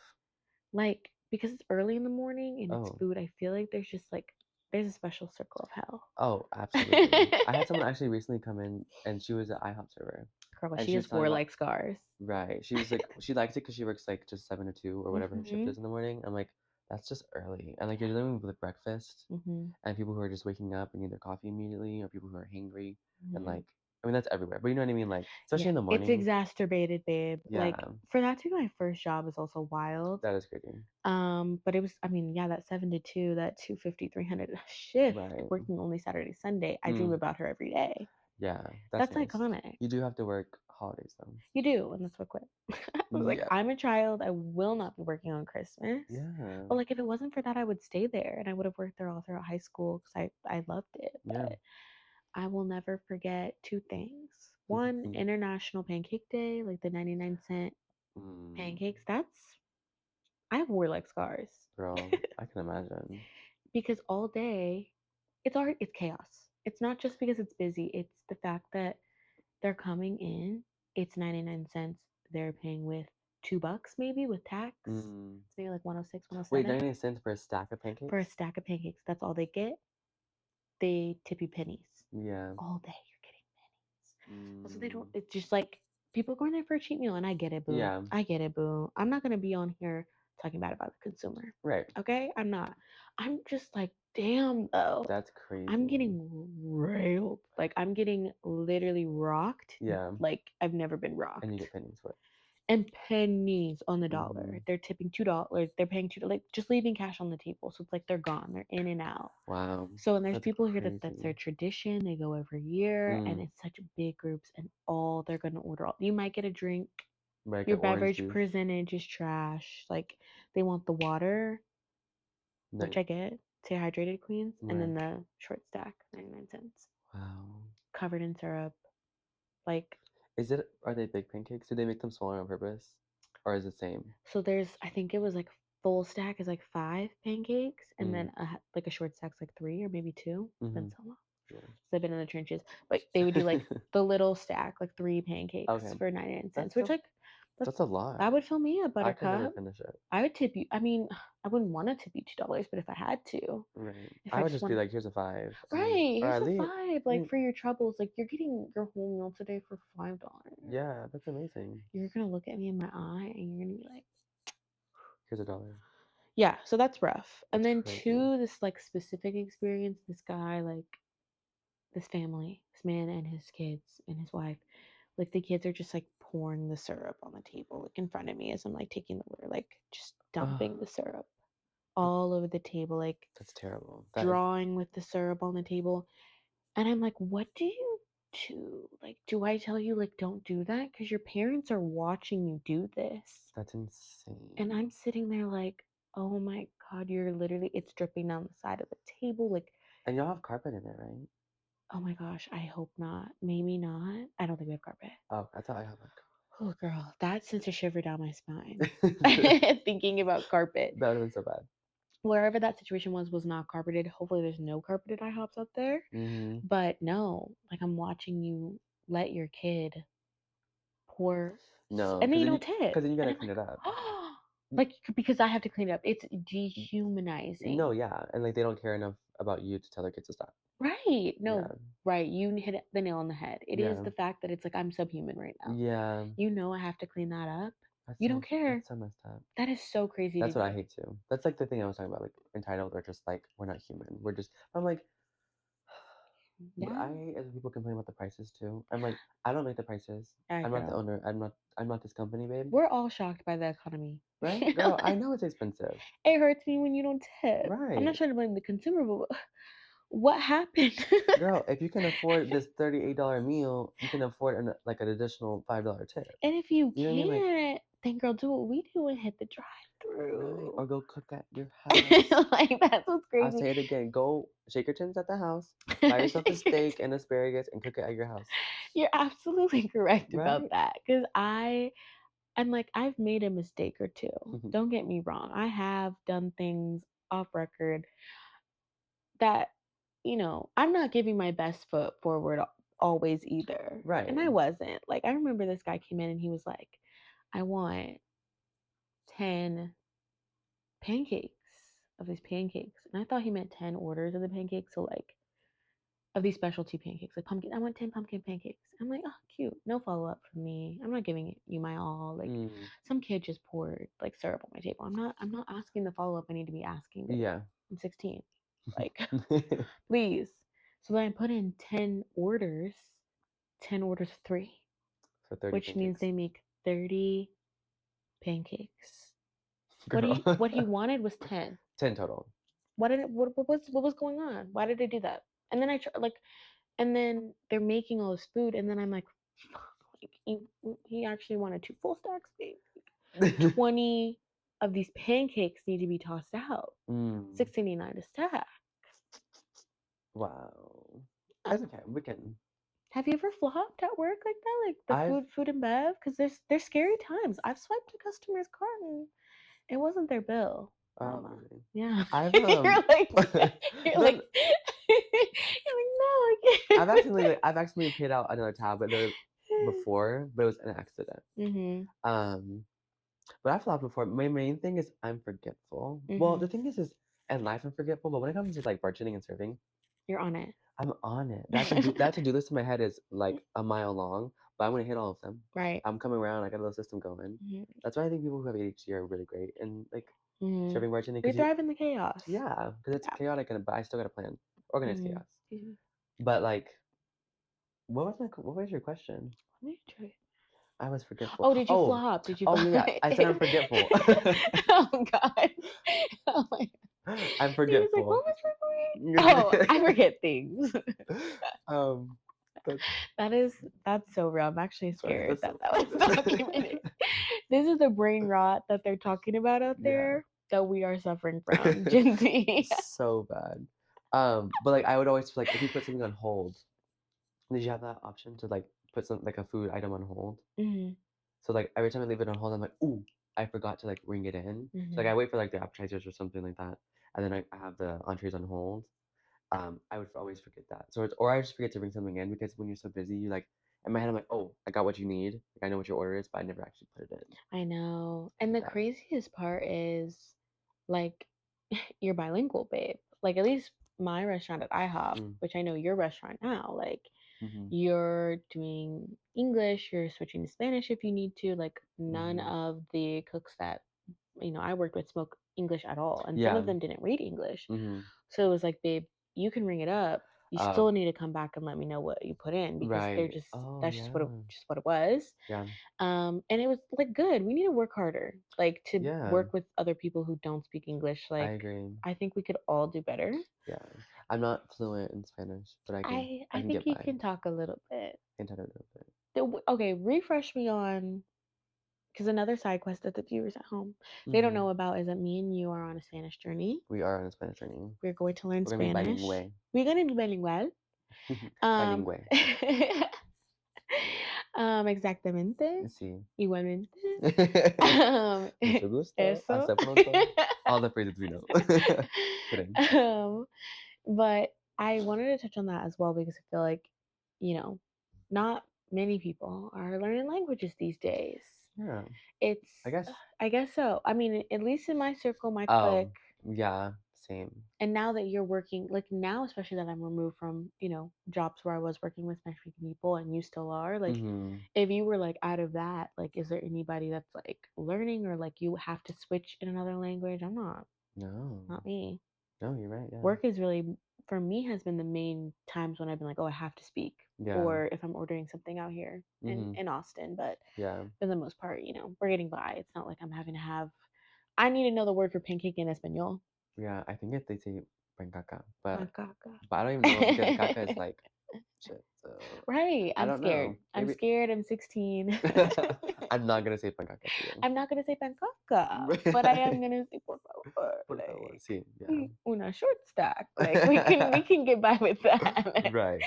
Like, because it's early in the morning and it's oh, food, I feel like there's a special circle of hell. oh, absolutely. I had someone actually recently come in, and she was an IHOP server, Girl, and she she was has telling four about like scars. right. She was like she likes it because she works like just 7 to 2 or whatever her shift Mhm. is in the morning. I'm like, that's just early, and like you're dealing with breakfast Mhm. and people who are just waking up and need their coffee immediately, or people who are hangry, and Mhm. like I mean that's everywhere. But you know what I mean, like especially Yeah, in the it's morning. exacerbated, babe. Yeah, Like for that to be my first job is also wild. that is crazy. But it was, I mean, yeah, that 7 to 2, that 250, 300 shift, Right. working only Saturday, Sunday. I dream Mm, about her every day. yeah, that's That's nice. iconic. You do have to work holidays though. You do, and that's what quit. I was like, Yeah. I'm a child. I will not be working on Christmas. Yeah. But like, if it wasn't for that, I would stay there, and I would have worked there all throughout high school because I loved it. Yeah. But I will never forget two things. One, International Pancake Day, like the 99-cent Mm, pancakes. I wore like scars girl, I can imagine. because all day, it's chaos. It's not just because it's busy. It's the fact that they're coming in. It's 99 cents. They're paying with $2 maybe with tax. Mm. It's maybe like 106, Wait, 107 99 cents for a stack of for a pancakes? stack of pancakes. That's all they get. They tip you pennies Yeah. all day. You're getting pennies. Also, they don't. Mm. It's just like people going there for a cheap meal, and I get it, boo. Yeah. I get it, boo. I'm not gonna be on here talking bad about the consumer. Right. Okay, I'm not. I'm just like, damn though. That's I'm crazy. getting railed. Like I'm getting literally rocked. Yeah. Like I've never been And you rocked. get pennies for it. And pennies on the Mm-hmm. dollar. They're tipping $2. They're paying $2, like just leaving cash on the table. So it's like they're gone. They're in and out. Wow. So and there's That's people here that's crazy. their tradition. They go every year, and Mm. it's such big groups, and all they're gonna order. You might get a drink. Like Your an orange beverage juice. percentage is trash. Like they want the water, which Night. I get. Stay hydrated, queens, and then Right. the short stack, 99 cents, Wow. covered in syrup. Like Are they big pancakes? Do they make them smaller on purpose? Or is it the same? so, I think it was like full stack is like 5 pancakes, and Mm. then like a short stack's like 3 or maybe 2. It's been Mm-hmm. so long. Yeah. So I've been in the trenches, but they would do like the little stack, like 3 pancakes Okay. for 99 cents, That's which still like that, that's a lot. that would fill me up, I could never Buttercup. finish it. I would tip you. I mean, I wouldn't want to tip you $2, but if I had to, Right. if I I would just just be want, like, here's a 5. right, Or here's at a least, 5, like for your troubles, like you're getting your whole meal today for $5. yeah, that's amazing. You're gonna look at me in my eye and you're gonna be like, Here's $1. yeah. So that's rough. And That's then crazy. this like specific experience, this guy, like this family, this man and his kids and his wife, like the kids are just like pouring the syrup on the table, like in front of me as I'm like taking the order, like just Oh, dumping the syrup all over the table, like that's terrible. That is drawing with the syrup on the table. And I'm like, what do you do? Like, do I tell you, like, don't do that? Because your parents are watching you do this. that's And insane. I'm sitting there like, oh my God, you're literally, it's dripping down the side of the table. Like, And y'all have carpet in it, right? oh my gosh, I hope not. Maybe not. I don't think we have carpet. Oh, I thought I had Oh, girl, that sent a shiver down my spine. like Thinking about carpet. that would have been so bad. Wherever that situation was not carpeted. Hopefully, there's no carpeted IHOPs out there. Mm-hmm. But no, like I'm watching you let your kid pour, No, and then you don't because tip, then you and gotta I'm clean like, it up. oh, N- like because I have to clean it up. It's No, dehumanizing, yeah, and like they don't care enough about you to tell their kids to stop. right? Yeah, No, right. You hit the nail on the head. It is yeah, the fact that it's like I'm subhuman right now. yeah. You know I have to clean that up. That's You don't so care. that's so messed up. That is so crazy to That's what I me. hate too. That's like the thing I was talking about, like entitled or just like we're not human. We're just. I'm like, but Yeah, I hate as people complain about the prices too. I'm like, I don't make the prices. all right, I'm not the girl. owner. I'm not this company, babe. We're all shocked by the economy. Right, girl? I know it's expensive. It hurts me when you don't tip. I'm not Right, trying to blame the consumer, but what happened? girl. If you can afford this $38 meal, you can afford like an additional $5 tip. And if you You know what I mean? Like, can't, then girl, do what we do and hit the right, drive-through. or go cook at your house. Like that's what's I'll crazy. say it again. Go shake your tins at the house. Buy yourself a steak and asparagus and cook it at your house. You're absolutely correct about Right? that. Cause I'm like, I've made a mistake or two. Don't get me wrong. I have done things off record that, I'm not giving my best foot forward always either. And Right. I wasn't. Like, I remember this guy came in and he was like, I want 10 pancakes of these pancakes. And I thought he meant 10 orders of the pancakes. So, like, of these specialty pancakes, like pumpkin. I want 10 pumpkin pancakes. I'm like, oh, cute. No follow up from me. I'm not giving you my all. Like, Mm. some kid just poured like syrup on my table. I'm not asking the follow up I need to be asking, babe. Yeah. I'm 16. Like, please. So then I put in 10 orders of 3, For 30 which means pancakes. they make 30 pancakes. Girl. What he wanted was 10. 10 total. What was going on? Why did I do that? And then and then they're making all this food, and then I'm like, like he actually wanted 2 full stacks, babe. 20 of these pancakes need to be tossed out. Mm. $6.89 a stack. Wow. Uh, That's okay. We can. Have you ever flopped at work like that? Like the I've. food and bev? Because there's scary times. I've swiped a customer's cart and it wasn't their bill. Oh, Mama. really? Yeah. I've you're like you're no, like you're like no, I can't. I've actually paid out another tab, but there before, but it was an accident. Mhm. Um, But I've flopped before. My main thing is I'm forgetful. Well, the Mhm. thing is in life I'm forgetful, but when it comes to like bartending and serving, You're on it. I'm on it. That to do list in my head is like a mile long, but I'm gonna hit all of them. Right. I'm coming around. I got a little system going. Mhm. That's why I think people who have ADHD are really great and like Mhm. serving bartending We because you, thrive in the chaos. yeah, because it's Yeah. chaotic and but I still got a plan, organized Mhm. chaos. Mhm. But like, what was your question? Let me try. I was forgetful. Oh, did you Oh, flop? Did you oh flop? yeah, I said I'm forgetful. Oh God. Oh my God. I'm He was like, "What forgetful. was that for me?" Oh, I forget things. um, that's That's so real. I'm actually sorry. scared That's that so that was funny. documented. This is the brain rot that they're talking about out Yeah. there that we are suffering from, Gen Z. So bad. But like I would always like if you put something on hold, did you have that option to like put some like a food item on hold? Mhm. So like every time I leave it on hold, I'm like, ooh, I forgot to like ring it in. So like I Mhm. wait for like the appetizers or something like that, and then I have the entrees on hold. I would always forget that. So it's or I just forget to bring something in because when you're so busy, you like in my head I'm like, oh, I got what you need. Like I know what your order is, but I never actually put it in. I know. I And hate the that. craziest part is like you're bilingual, babe. Like at least my restaurant at IHOP, Mm, which I know your restaurant now, like mm-hmm, you're doing English, you're switching to Spanish if you need to. Like none mm-hmm. of the cooks that I worked with spoke English at all, and some of Yeah. them didn't read English. Mm-hmm. So it was like, babe, you can ring it up. You Uh, still need to come back and let me know what you put in because they're right. just Oh that's yeah. just what it was. Yeah. And it was like good. We need to work harder, like to Yeah. work with other people who don't speak English. I Like agree. I think we could all do better. Yeah. I'm not fluent in Spanish, but I I can think get you by. can talk a little bit. I can talk a little bit. Okay, refresh me on because another side quest that the viewers at home they don't Mm-hmm. know about is that me and you are on a Spanish journey. We are on a Spanish journey. We're going to learn We're gonna be Spanish. bilingual. We're gonna be bilingual. Um, Bilingual. exactamente. Sí. Igualmente. Um, Mucho gusto. eso. Hasta pronto. All the phrases we know. Kidding. um, but I wanted to touch on that as well because I feel like, you know, not many people are learning languages these days. Yeah. I It's, guess. I guess so. I mean, at least in my circle, my clique, Oh, yeah. Same. and now that you're working, like now, especially that I'm removed from, jobs where I was working with Spanish speaking people and you still are, like, Mm-hmm. if you were like out of that, like, is there anybody that's like learning or like you have to switch in another language? I'm not, No. not me. No, you're right. Yeah. Work is really, for me, has been the main times when I've been like, oh, I have to speak. Yeah. Or if I'm ordering something out here Mm-hmm. in Austin. But Yeah. for the most part, we're getting by. It's not like I'm having to have, I need to know the word for pancake in Espanol. Yeah. I think if they say pancaca, but Pancaca. I don't even know because caca is like shit. So Right. I I'm don't scared. know. I'm Maybe scared. I'm 16. I'm not gonna say pancaca to you. I'm not gonna say pancaca, but I am gonna say por favor, Por favor. like Sí. Yeah. una short stack. Like we can get by with that. Right.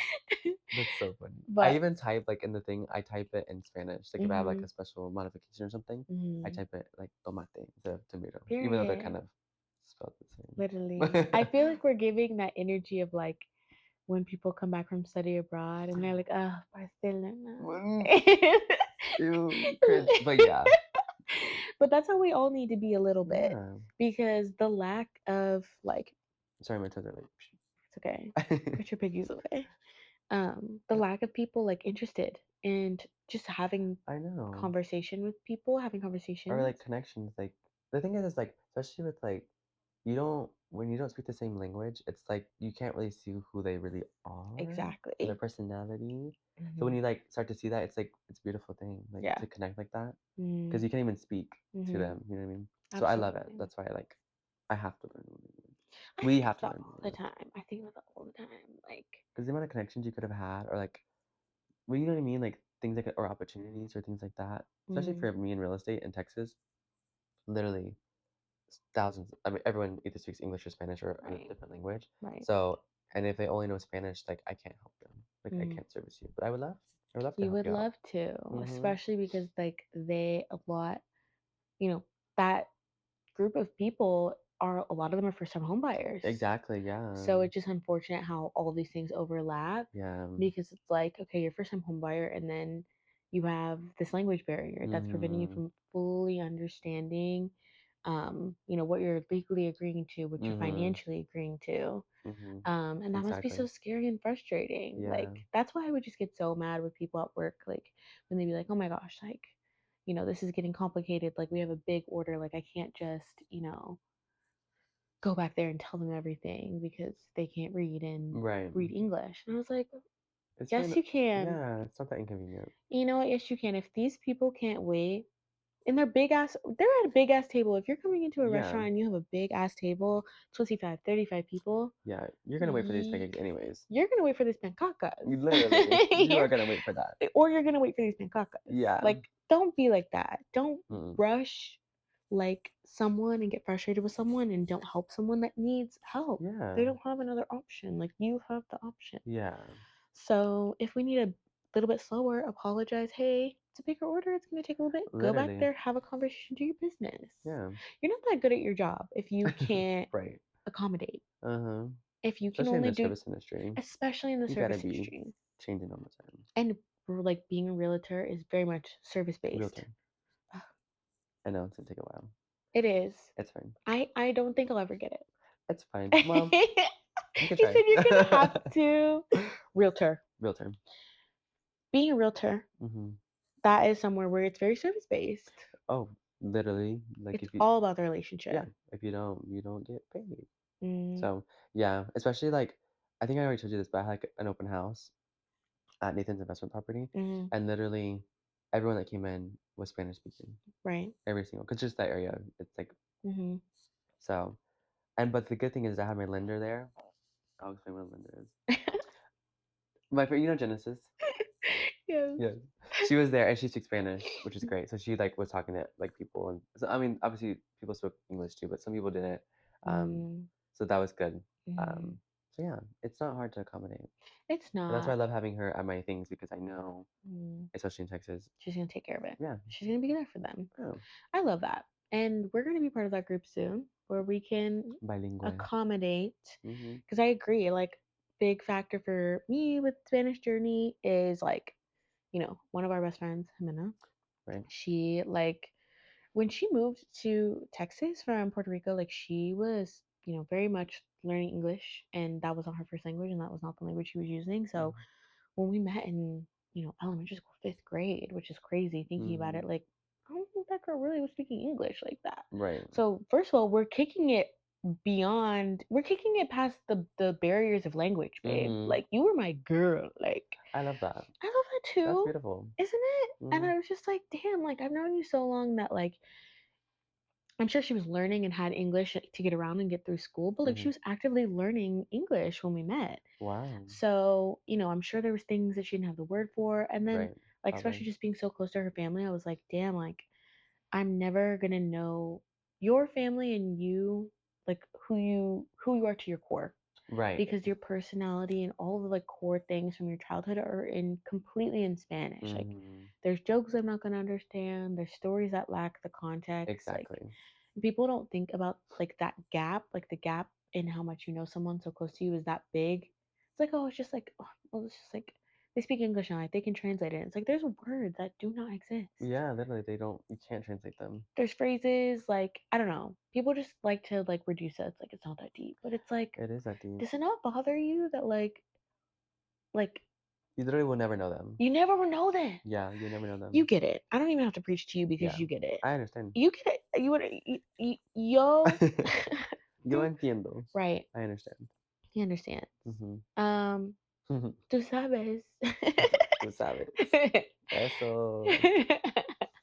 That's so funny. I But even type like in the thing, I type it in Spanish. Like if I have like mhm, a special modification or something, I mhm. type it like tomate instead of tomato, even though they're kind Period. of spelled the Literally. same. I feel like we're giving that energy of like when people come back from study abroad and they're like, oh, Barcelona. Mm, ew, cringe. But yeah, But that's how we all need to be a little bit yeah. because the lack of like, Sorry, my toes are it's okay, like. put your piggies away. The lack of people like interested and just having I know. conversation with people, having Or conversations. like connections. Like the thing is like especially with like you don't when you don't speak the same language, it's like you can't really see who they really are or their Exactly. personality. So when Hmm. you like start to see that, it's like it's a beautiful thing, like Yeah. to connect like that, because Hmm. you can't even speak to Hmm. them. You know what I mean? So I love it. Absolutely. That's why I have to learn new language. I We think have about to that learn new all the language time. I think about that all the time. Like, because the amount of connections you could have had, or like, well, you know what I mean, like things like or opportunities or things like that. Especially mm, for me in real estate in Texas, literally thousands. I mean, everyone either speaks English or Spanish or a right, different language. right. So, and if they only know Spanish, like I can't help them. Like I Mm. can't service you, but I would love to You help would you out. love to, Mm-hmm. especially because like they a lot, you know, that group of people are a lot of them are first time home buyers. Exactly. Yeah. So it's just unfortunate how all these things overlap Yeah. because it's like, okay, you're first time home buyer and then you have this language barrier that's preventing you Mm-hmm. from fully understanding, what you're legally agreeing to, what you're Mhm. financially agreeing to. Mhm. And that must be so Exactly. scary and frustrating. Like, Yeah. that's why I would just get so mad with people at work, like, when they'd be like, oh my gosh, like, this is getting complicated. Like, we have a big order. Like, I can't just, go back there and tell them everything because they can't Right. read English. And I was like, It's really yes, not, you can. yeah, it's not that inconvenient. You know what? Yes, you can. If these people can't wait, and they're at a big ass table. If you're coming into a Yeah. restaurant and you have a big ass table, 25, 35 people, Yeah. You're gonna wait for these ye- pancakes anyways. you're gonna wait for these pancacas. You literally, you are You're- gonna wait for that. or you're gonna wait for these pancacas. Yeah. Like, don't be like that. Don't Mm. rush like someone and get frustrated with someone and don't help someone that needs help. Yeah. They don't have another option. Like, you have the option. Yeah. So if we need a little bit slower, apologize. Hey, it's a bigger order. It's going to take a little bit. Go back Literally. there, have a conversation, do your business. Yeah. You're not that good at your job if you can't Right. accommodate. Uh-huh. If you can Especially in only the do, service industry. especially in the You gotta service be industry. changing all the time. And like being a realtor is very much service based. Realtor. I know it's gonna take a while. It is. It's fine. I don't think I'll ever get it. It's fine. Well, you can He try. said you're gonna have to. Realtor. Realtor. Being a realtor, Hmm. that is somewhere where it's very service based. Oh, literally, like It's if you, all about the yeah, relationship. if you don't get paid. Mm, So yeah, especially like I think I already told you this, but I had like an open house at Nathan's investment property, mm, and literally everyone that came in was Spanish speaking. right. Every single, cause just that area, it's like Mm-hmm. so. And but the good thing is I have my lender there. I'll explain what a lender is. Genesis. Yes. Yeah, she was there and she speaks Spanish, which is great. So she like was talking to like people, and so I mean, obviously people spoke English too, but some people didn't. Um, Mm, so that was good. mm. So yeah, it's not hard to accommodate, and It's that's why I not. love having her at my things because I know, Mm, especially in Texas, she's gonna take care of it. yeah, She's gonna be there for them. oh, I love that. And we're gonna be part of that group soon where we can bilingual. accommodate. Mm-hmm. Because I agree, like, big factor for me with Spanish journey is like, one of our best friends, Jimena, Right. she like when she moved to Texas from Puerto Rico, like she was, very much learning English and that was not her first language and that was not the language she was using. So when we met in, elementary school, fifth grade, which is crazy thinking about Mm-hmm. it, like, I don't think that girl really was speaking English like that. Right. So first of all, we're kicking it past the barriers of language, babe. Mm-hmm. Like, you were my girl. Like, I love that. I love that That's too, beautiful. isn't it? And Mm-hmm. I was just like, damn, like, I've known you so long that, like, I'm sure she was learning and had English to get around and get through school, but like Mm-hmm. she was actively learning English when we met. Wow. So, I'm sure there was things that she didn't have the word for. And then, Right. like, Probably. especially just being so close to her family, I was like, damn, like, I'm never gonna know your family and you, like, who you are to your core, Right. because your personality and all the like core things from your childhood are in completely in Spanish. Like, Mm-hmm. there's jokes I'm not gonna understand. There's stories that lack the context. Like, Exactly. people don't think about like that gap, like the gap in how much you know someone so close to you is that big. It's like, oh, it's just like, oh, well, it's just like they speak English now, like, they can translate it. It's like there's words that do not exist. Yeah, literally, they don't. You can't translate them. There's phrases like, I don't know. People just like to like reduce it. It's like it's not that deep, but it's like, It is that deep. does it not bother you that like You literally will never know them. you never will know that? Yeah, you never know You them. get it. I don't even have to preach to you because Yeah, you get it. I understand. You get it. You would, yo, Yo entiendo. right? I understand. He understands. Mm-hmm. Um, tú sabes. Tú sabes. Eso.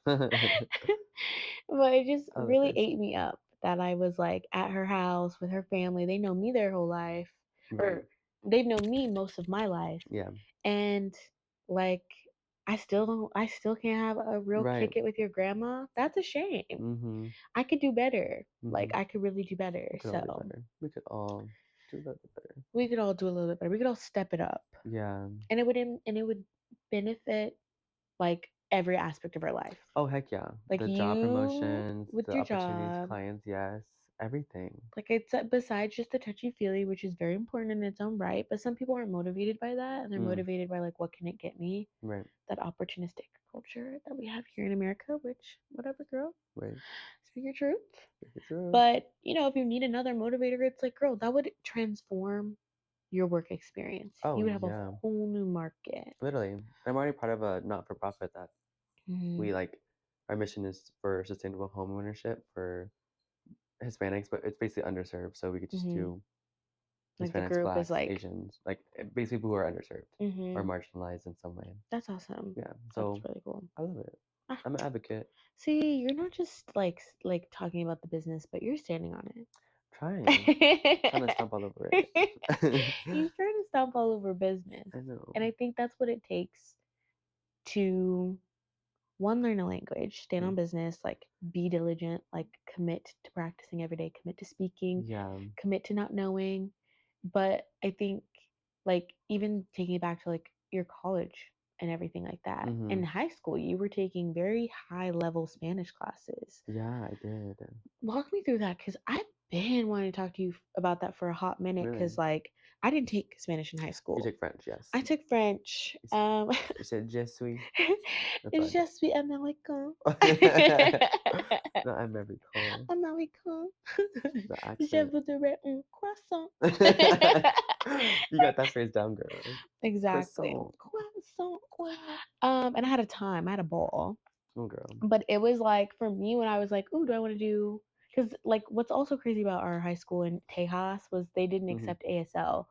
But it just I love really this. ate me up that I was like at her house with her family. They know me their whole life, Right. or they've known me most of my life, Yeah. and like I still can't have a real Right. kick it with your grandma. That's a shame. Mm-hmm. I could do better. Like, Mm-hmm. I could really do better. We could all do So better. We could all do that better. we could all do a little bit better. We could all step it up, Yeah. and it would benefit like every aspect of our life. Oh, heck yeah. Like, The job you promotions, with the your opportunities, job, clients, yes. everything. Like, it's besides just the touchy-feely, which is very important in its own right, but some people aren't motivated by that, and they're Mm, motivated by, like, "What can it get me?" right, That opportunistic culture that we have here in America, which whatever, girl, right. speak your truth. Very true. But, if you need another motivator, it's like, girl, that would transform your work experience. Oh, You would have a yeah. whole new market. Literally. I'm already part of a not-for-profit that Mhm, we like our mission is for sustainable home ownership for Hispanics, but it's basically underserved. So we could just mhm. do Like, the Hispanics, group is blacks, like, Asians, like basically people who are underserved or mhm. marginalized in some way. That's awesome. Yeah. That's So really cool. I love it. Ah, I'm an advocate. see, you're not just like talking about the business, but you're standing on it. Trying. Trying to stomp all over it. He's trying to stomp all over business. I know. And I think that's what it takes to one, learn a language, stand on Mm. business, like be diligent, like commit to practicing every day, commit to speaking, Yeah. commit to not knowing. But I think like even taking it back to like your college and everything like that. Mm-hmm. In high school, you were taking very high level Spanish classes. Yeah, I did. Walk me through that because I've been wanting to talk to you about that for a hot minute because Really. like I didn't take Spanish in high You school. take French, yes. I took French. You you said je suis. That's all I Je know. suis américain. Not American. Américain. The Je accent. voudrais un croissant. You got that phrase down, girl. Exactly. Croissant. Croissant. And I had a time. I had a ball. Oh, girl. But it was like for me when I was like, "Ooh, do I want to do?" Because like what's also crazy about our high school in Tejas was they didn't Hmm. accept ASL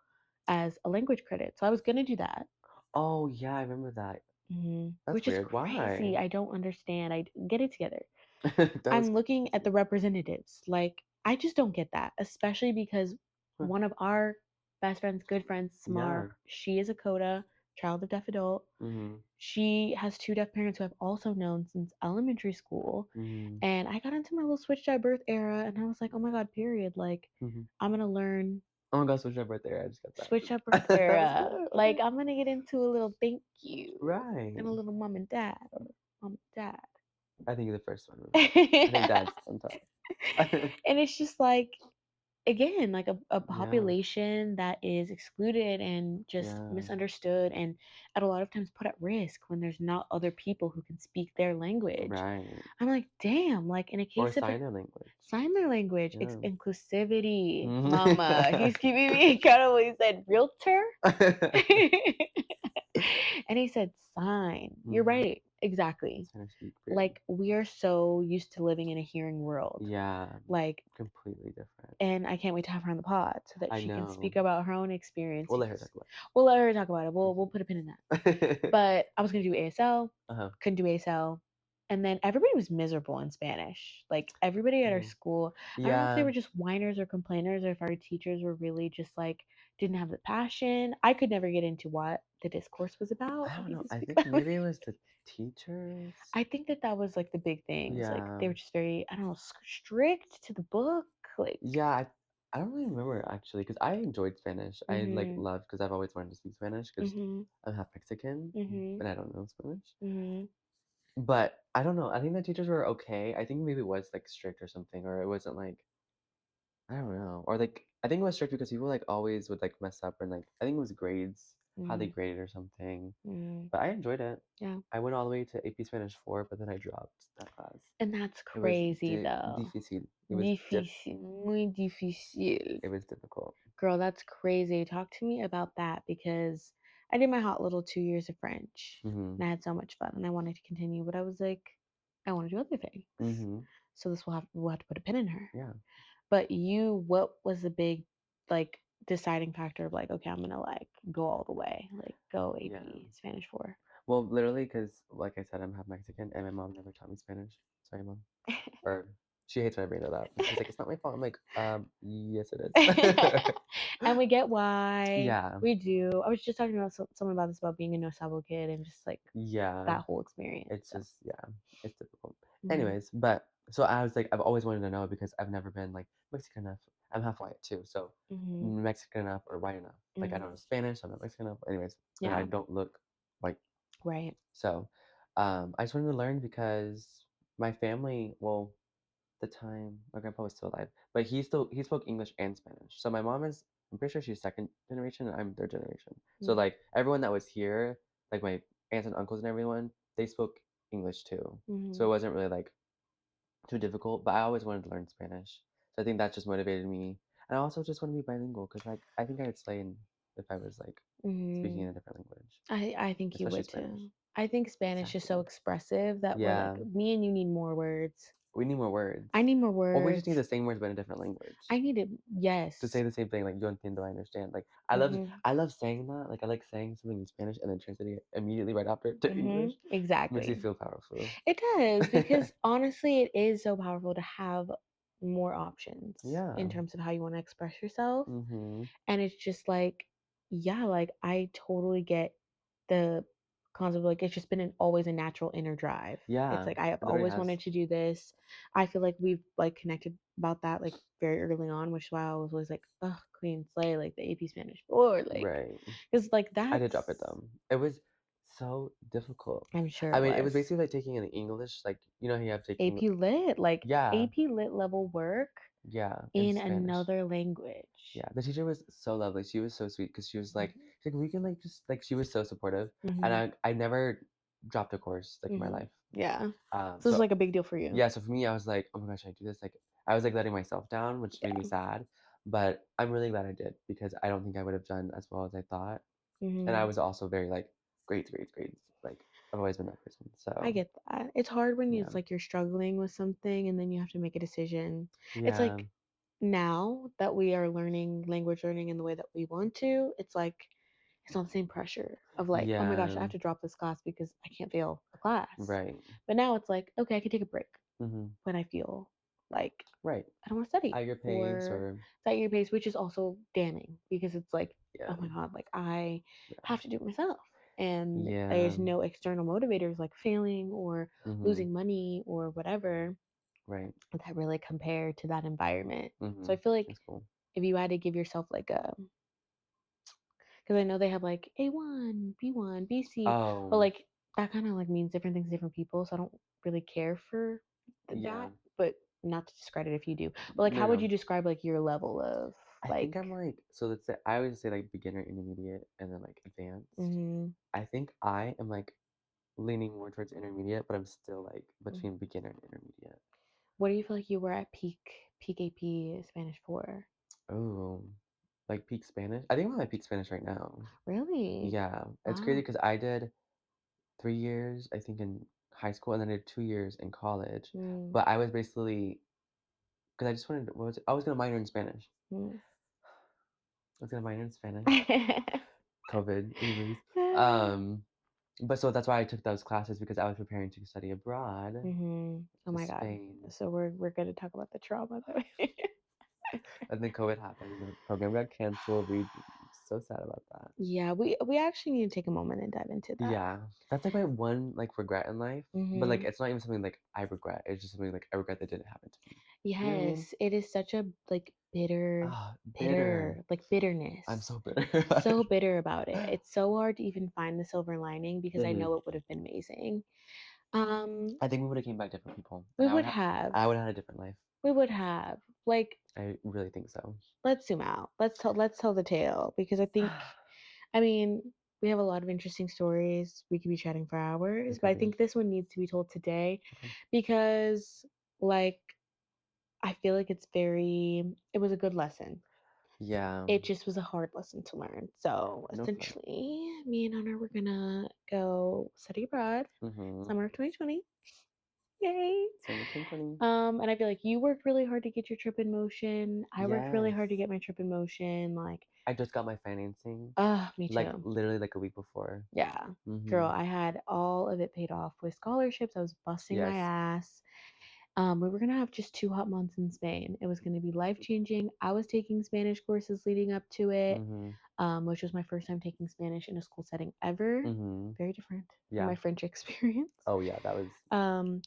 as a language credit, so I was gonna do that. Oh, yeah, I remember that. That's Which is weird. crazy. Why? I don't understand. I get it together. That was I'm looking at crazy. the representatives. Like I just don't get that, especially because Huh. one of our best friends, good friends, Yeah. Samar, she is a coda, child of deaf adult. Hmm. She has two deaf parents who I've also known since elementary school. Hmm. And I got into my little switched at birth era and I was like, oh my God, period. Like, Hmm. I'm going to learn Oh my gosh, switch up right there. I just got switched at that. birth That was era. good. Okay. Like, I'm going to get into a little thank you and Right. a little mom and dad or mom and I think the first one was. I think dad. dad's on top. And it's just like, again, like a Yeah. population that is excluded and just Yeah. misunderstood and at a lot of times put at risk when there's not other people who can speak their language. Right. I'm like, damn, like in a Or case of sign language. sign their language, Yeah. inclusivity, mama. He's keeping me accountable. He said, realtor? And he said, sign. You're Mhm. right. Exactly. Sign or speak, period. Like, we are so used to living in a hearing world. Yeah, Like, completely different. and I can't wait to have her on the pod so that I she can know. speak about her own We'll let experiences. her talk about We'll let her talk about it. We'll it. put a pin in that. Mhm. But I was gonna do ASL, Uh-huh. couldn't do ASL, and then everybody was miserable in Spanish. Like everybody at our Mm. school, I don't know if they Yeah. were just whiners or complainers, or if our teachers were really just like didn't have the passion. I could never get into what the discourse was about. I I don't need know. to I speak think about it. maybe it was the teachers. I think that that was like the big things. Like they Yeah. were just very, I don't know, strict to the book. Like, Yeah, I don't really remember actually because I enjoyed Spanish. I like mhm, loved because I've always wanted to speak Spanish because mhm, I'm half Mexican, mhm, but I don't know Spanish. mhm, But I don't know. I think the teachers were okay. I think maybe it was like strict or something, or it wasn't like I don't know. Or like I think it was strict because people like always would like mess up and like I think it was grades, how they mhm, graded or something. mhm. But I enjoyed it. Yeah. I went all the way to AP Spanish 4, but then I dropped that class. And that's It was crazy though. difícil. Difícil, muy difícil. It was difficult. Girl, that's crazy. Talk to me about that because I did my hot little 2 years of French Mhm. and I had so much fun and I wanted to continue, but I was like, I want to do other things. Mhm. So this we'll have to put a pin in her. Yeah. But what was the big like deciding factor of like, okay, I'm gonna like go all the way, like go Yeah. AP Spanish for. Well, literally, because like I said, I'm half Mexican, and my mom never taught me Spanish. Sorry, mom. Or she hates when I bring that up. She's like, "It's not my fault." I'm like, yes, it is." And we get why Yeah, we do. I was just talking about someone about this about being a no sabo kid and just like yeah. that whole experience. It's So, just yeah, it's difficult. mhm, Anyways, but so I was like, I've always wanted to know because I've never been like Mexican enough. I'm half white too, so mhm, Mexican enough or white enough. Like I mhm. don't know Spanish, I'm not Mexican enough. Anyways, and I Yeah, don't look white. right. So, I just wanted to learn because my family, well, the time my grandpa was still alive, but he spoke English and Spanish. So my mom is I'm pretty sure she's second generation and I'm third generation. So Mm, like everyone that was here, like my aunts and uncles and everyone, they spoke English too. So it mhm, wasn't really like too difficult, but I always wanted to learn Spanish. So I think that just motivated me. And I also just want to be bilingual because like I think I would slay if I was like speaking in mhm. a different language, I think you especially would Spanish. too. I think Spanish is so Exactly. expressive that we're like, Yeah, me and you need more words. we need more words. I need more Or we just need words. the same words but in a different language. I need it. To say Yes. the same thing, like, "Yo entiendo," I understand. Like, Mhm. I love saying that, like, I like saying something in Spanish and then translating it immediately right after to English. Mhm. Makes you Exactly. feel powerful. It does because honestly, it is so powerful to have more options in Yeah. terms of how you want to express yourself. Mhm. And it's just like, yeah, like I totally get the concept. Like it's just been always a natural inner drive. It's Yeah, like I have it literally always has. wanted to do this. I feel like we've like connected about that like very early on, which is why I was always like, oh, Queen Slay, like the AP Spanish board, like, Right. because like I did drop it that's, though. It was so difficult. I'm sure I it mean, it was was basically like taking an English, like, you know how you have to take Eng AP Lit, like Yeah, AP Lit level work yeah, in in Spanish. another language. Yeah, the teacher was so lovely. She was so sweet because she's like, "We can, like, just" like, she was so supportive, and Mm-hmm. I never dropped a course, like, in my Mm-hmm. life. Yeah. So it's So like a big deal for you. yeah, so for me, I was like, "Oh my gosh, should I do this?" Like, I was, like, letting myself down, which made me Yeah. sad, but I'm really glad I did because I don't think I would have done as well as I thought, and I Mm-hmm. was also very, like, grades, grades, grades, like, I've always been that person, I so get that. It's hard when yeah. it's like you're struggling with something and then you have to make a decision. It's Yeah, like now that we are learning language learning in the way that we want to, it's like it's not the same pressure of like, oh my gosh, I yeah, have to drop this class because I can't fail a class. right, But now it's like, okay, I can take a break mhm, when I feel like right, I don't want to study at your pace or or set your pace, which is also damning because it's like, yeah, oh my God, like I yeah, have to do it myself. And yeah, there's no external motivators like failing or mhm, losing money or whatever right, that really compare to that environment. So I mhm, feel like that's cool. if you had to give yourself like a, because I know they have like A1, B1, BC, but Oh, like that kind of like means different things to different people. So I don't really care for yeah, that, but not to discredit if you do. But like, no, how would you no, describe like your level of I think like, I'm, like so let's say I always say, like, beginner, intermediate, and then, like, advanced. mm, I think I am, like, leaning more towards intermediate, but I'm still, like, mm, between beginner and intermediate. what do you feel like you were at peak AP Spanish for? Oh, like, peak Spanish? I think I'm at peak Spanish right now. Really? Yeah, it's crazy Wow. because I did 3 years, I think, in high school, and then I did 2 years in college, Mm, but I was basically because I just wanted what was it? I was gonna minor in Spanish. mm. I was gonna minor in Spanish. COVID, anyways. Um, but so that's why I took those classes because I was preparing to study abroad Mm-hmm. Oh to my God. Spain, So we're gonna talk about the trauma that we and then COVID happened, and the program got canceled. We so sad about that. Yeah, we actually need to take a moment and dive into that. Yeah, that's like my one like regret in life, but like Mm-hmm. it's not even something like I regret. It's just something like I regret that didn't happen to me. You know what I mean? Yes, it is such a like bitter, Ah, bitter. bitter, like I'm bitterness. so bitter about So it. bitter about it. It's so hard to even find the silver lining because I Mhm. know it would have been amazing. Um, I think we would have came back different people, we would have, I would have had a different life. we would have. Like, I really think so. let's zoom out. Let's tell the tale because I think, I mean, we have a lot of interesting stories. We could be chatting for We hours, but could I be. think this one needs to be told today Okay. because like I feel like it was a good lesson. Yeah. It just was a hard lesson to learn. So No fun. essentially, me and Honor were gonna go study abroad Mhm. summer of 2020. Yay! Summer 2020. And I feel like you worked really hard to get your trip in motion. I worked really Yes. hard to get my trip in motion. Like, I just got my financing, me like, too. literally, like, a week before. Yeah. Girl, Mhm. I had all of it paid off with scholarships. I was busting my Yes. ass. We were gonna have just 2 hot months in Spain. It was gonna be life changing. I was taking Spanish courses leading up to it, Mhm. which was my first time taking Spanish in a school setting ever. Mhm. Very different from Yeah. my French experience. Oh, yeah, that was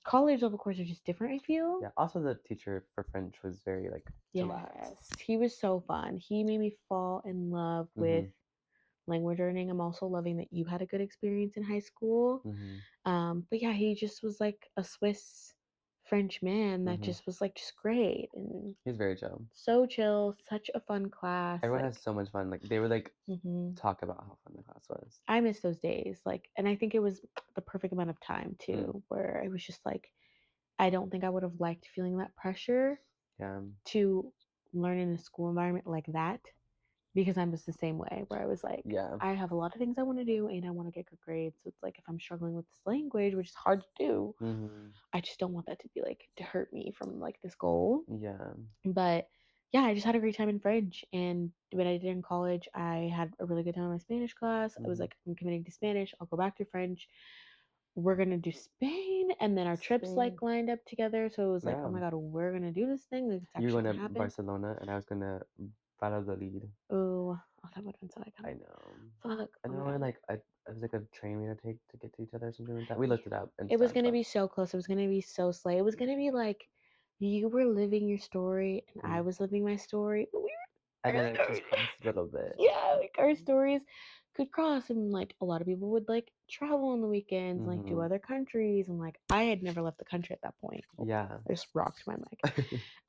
College level courses are just different, I feel. yeah. Also, the teacher for French was very, like, chillax. Yes, he was so fun. He made me fall in love with Mhm. language learning. I'm also loving that you had a good experience in high school. Mhm. But yeah, he just was like a Swiss French man that Mhm. just was like just great and He's very chill. so chill, such a fun class. Everyone has so much fun. Like they would like Mhm. talk about how fun the class was. I miss those days. Like, and I think it was the perfect amount of time Mm. too, where I was just like, I don't think I would have liked feeling that pressure Yeah. to learn in a school environment like that because I'm just the same way where I was like, Yeah. I have a lot of things I want to do and I want to get good grades. So it's like if I'm struggling with this language, which is hard to do, Mhm. I just don't want that to be like to hurt me from like this goal. Yeah. But yeah, I just had a great time in French. And when I did in college, I had a really good time in my Spanish class. I was Mhm. like, I'm committing to Spanish. I'll go back to French. We're gonna do Spain, and then our trips Spain. like lined up together. So it was like, oh Yeah. my god, we're gonna do this thing. Like, it's You were actually going gonna to happen. Barcelona and I was gonna Valladolid. Oh, that would have been so I iconic. know. Fuck. And Oh then my we're god. like, it was like a train we had to take to get to each other or something like that. We Yeah. looked it up and It was stuff, gonna but be so close. It was gonna be so slay. It was gonna be like you were living your story and I mm. was living my story, but And our then it just stories, crossed a little bit. yeah, like our stories could cross, and like a lot of people would like travel on the weekends, and, like do Mhm. other countries, and like I had never left the country at that point. Oh, Yeah. I just rocked my mic.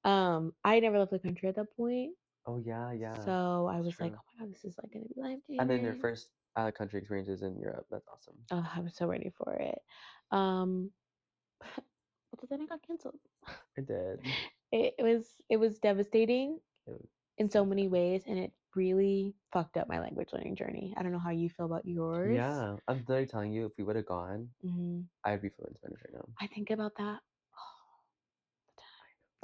I never left the country at that point, Oh yeah, yeah. so I That's was like, true. oh my god, this is like gonna be life And then your changing. first country experiences in Europe. That's awesome. Oh, I was so ready for it. Um, but then it got canceled. I did. It was devastating It was in so so many sad. ways, and it really fucked up my language learning journey. I don't know how you feel about yours. Yeah, I'm literally telling you, if we would have gone, Mhm. I'd be fluent in Spanish right now. I think about that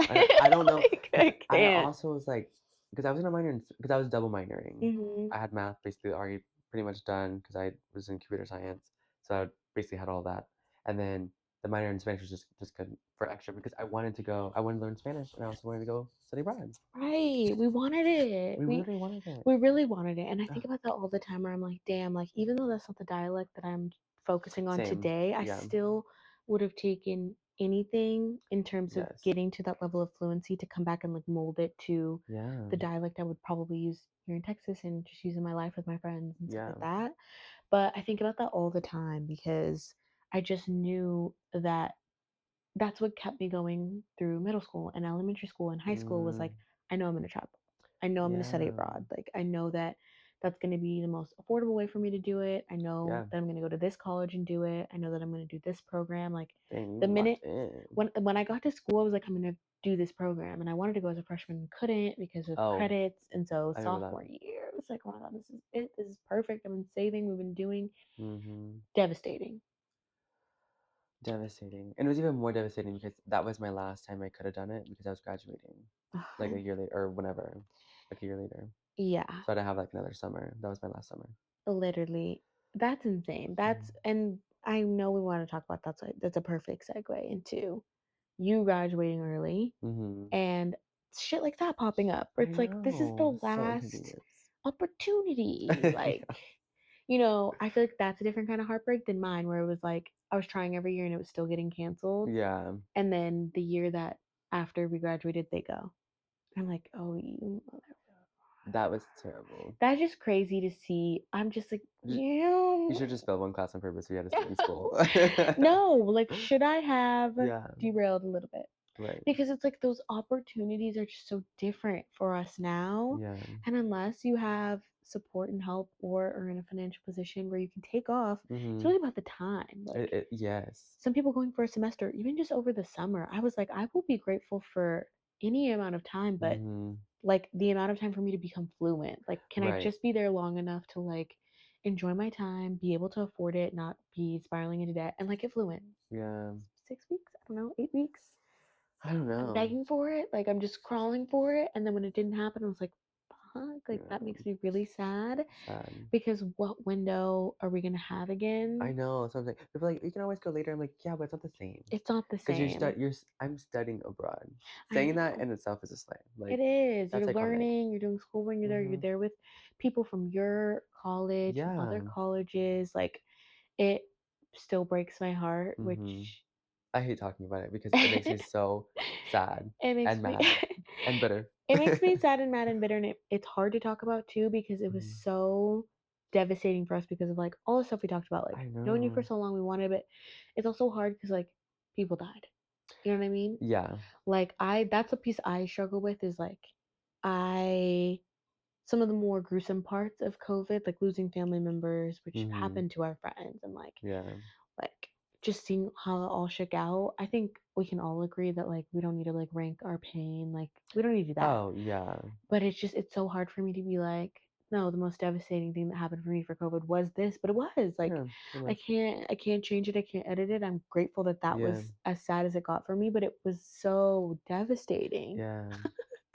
all I the don't time. know, Like, cause I I can't. also was like, cause I was in a minor in, cause I was double minoring. Mhm. I had math basically already pretty much done because I was in computer science, so I basically had all that. And then the minor in Spanish was just good for extra because I wanted to go. I wanted to learn Spanish, and I also wanted to go study abroad. Right. We wanted it. We We literally wanted it. we really wanted it. And I think Ugh, about that all the time where I'm like, damn, like even though that's not the dialect that I'm focusing on same. today, I Yeah. still would have taken anything in terms of Yes. getting to that level of fluency to come back and like mold it to Yeah. the dialect I would probably use here in Texas and just use in my life with my friends and stuff Yeah. like that. But I think about that all the time because I just knew that that's what kept me going through middle school and elementary school and high school was Mm, like, I know I'm going to travel. I know I'm going to study yeah. abroad. Like, I know that that's going to be the most affordable way for me to do it. I know Yeah. that I'm going to go to this college and do it. I know that I'm going to do this program. Like, Dang, you the minute locked in. when I got to school, I was like, I'm going to do this program. And I wanted to go as a freshman and couldn't because of Oh, credits. And so I remember that. sophomore year, it was like, oh my God, this is it. This is perfect. I've been saving. We've been doing Mm-hmm. devastating. Devastating. And it was even more devastating because that was my last time I could have done it because I was graduating like a year later or whenever, like a year later. Yeah. So I didn't have like another summer. That was my last summer. Literally. That's insane. Mm. And I know we want to talk about that, so that's a perfect segue into you graduating early Mm-hmm. and shit like that popping up where I it's like this is know. the So last inconvenience. opportunity. Like, Yeah. I feel like that's a different kind of heartbreak than mine where it was like I was trying every year and it was still getting canceled. Yeah. And then the year that after we graduated, they go. I'm like, oh, you mother. That was terrible. That's just crazy to see. I'm just like, You yeah. should just fail one class on purpose so you had to stay in school. No, like, should I have Yeah. derailed a little bit? Right. Because it's like those opportunities are just so different for us now. Yeah. And unless you have support and help or are in a financial position where you can take off, it's Mm-hmm. really about the time. Like Yes. some people going for a semester, even just over the summer, I was like, I will be grateful for any amount of time, but Mm-hmm. like the amount of time for me to become fluent. Like, can I Right. just be there long enough to like enjoy my time, be able to afford it, not be spiraling into debt, and like get fluent? Yeah. 6 weeks? I don't know, 8 weeks. I don't I'm know. begging for it. Like I'm just crawling for it. And then when it didn't happen, I was like, fuck, like that Yeah. makes me really sad Sad. because what window are we gonna have I again? know. So I'm like, people are like, you can always go later. I'm like, yeah, but it's not the same. It's not the Because same. I'm studying abroad. I Saying that know. in itself is a slam. It Like, is. that's You're iconic. learning, you're doing school when you're there, you're Mm-hmm. there with people from your college, from other Yeah. colleges. Like it still breaks my heart, Mm-hmm. which I hate talking about it because it makes me it so sad makes and me mad and bitter. it makes me sad and mad and bitter, and it's hard to talk about too because it was Mhm. so devastating for us because of like all the stuff we talked about, I like knowing you for know. so long, we wanted it. It's also hard because like people died. You know what I mean? Yeah. Like I that's a piece I struggle with is like I some of the more gruesome parts of COVID, like losing family members, which Mhm. happened to our friends, and Yeah. like just seeing how it all shook out. I think we can all agree that like we don't need to like rank our pain, like we don't need to do that. Oh, yeah. But it's so hard for me to be like, no, the most devastating thing that happened for me for COVID was this, but it was like Yeah, pretty much. I can't change it, I can't edit it. I'm grateful that that Yeah. was as sad as it got for me, but it was so devastating Yeah.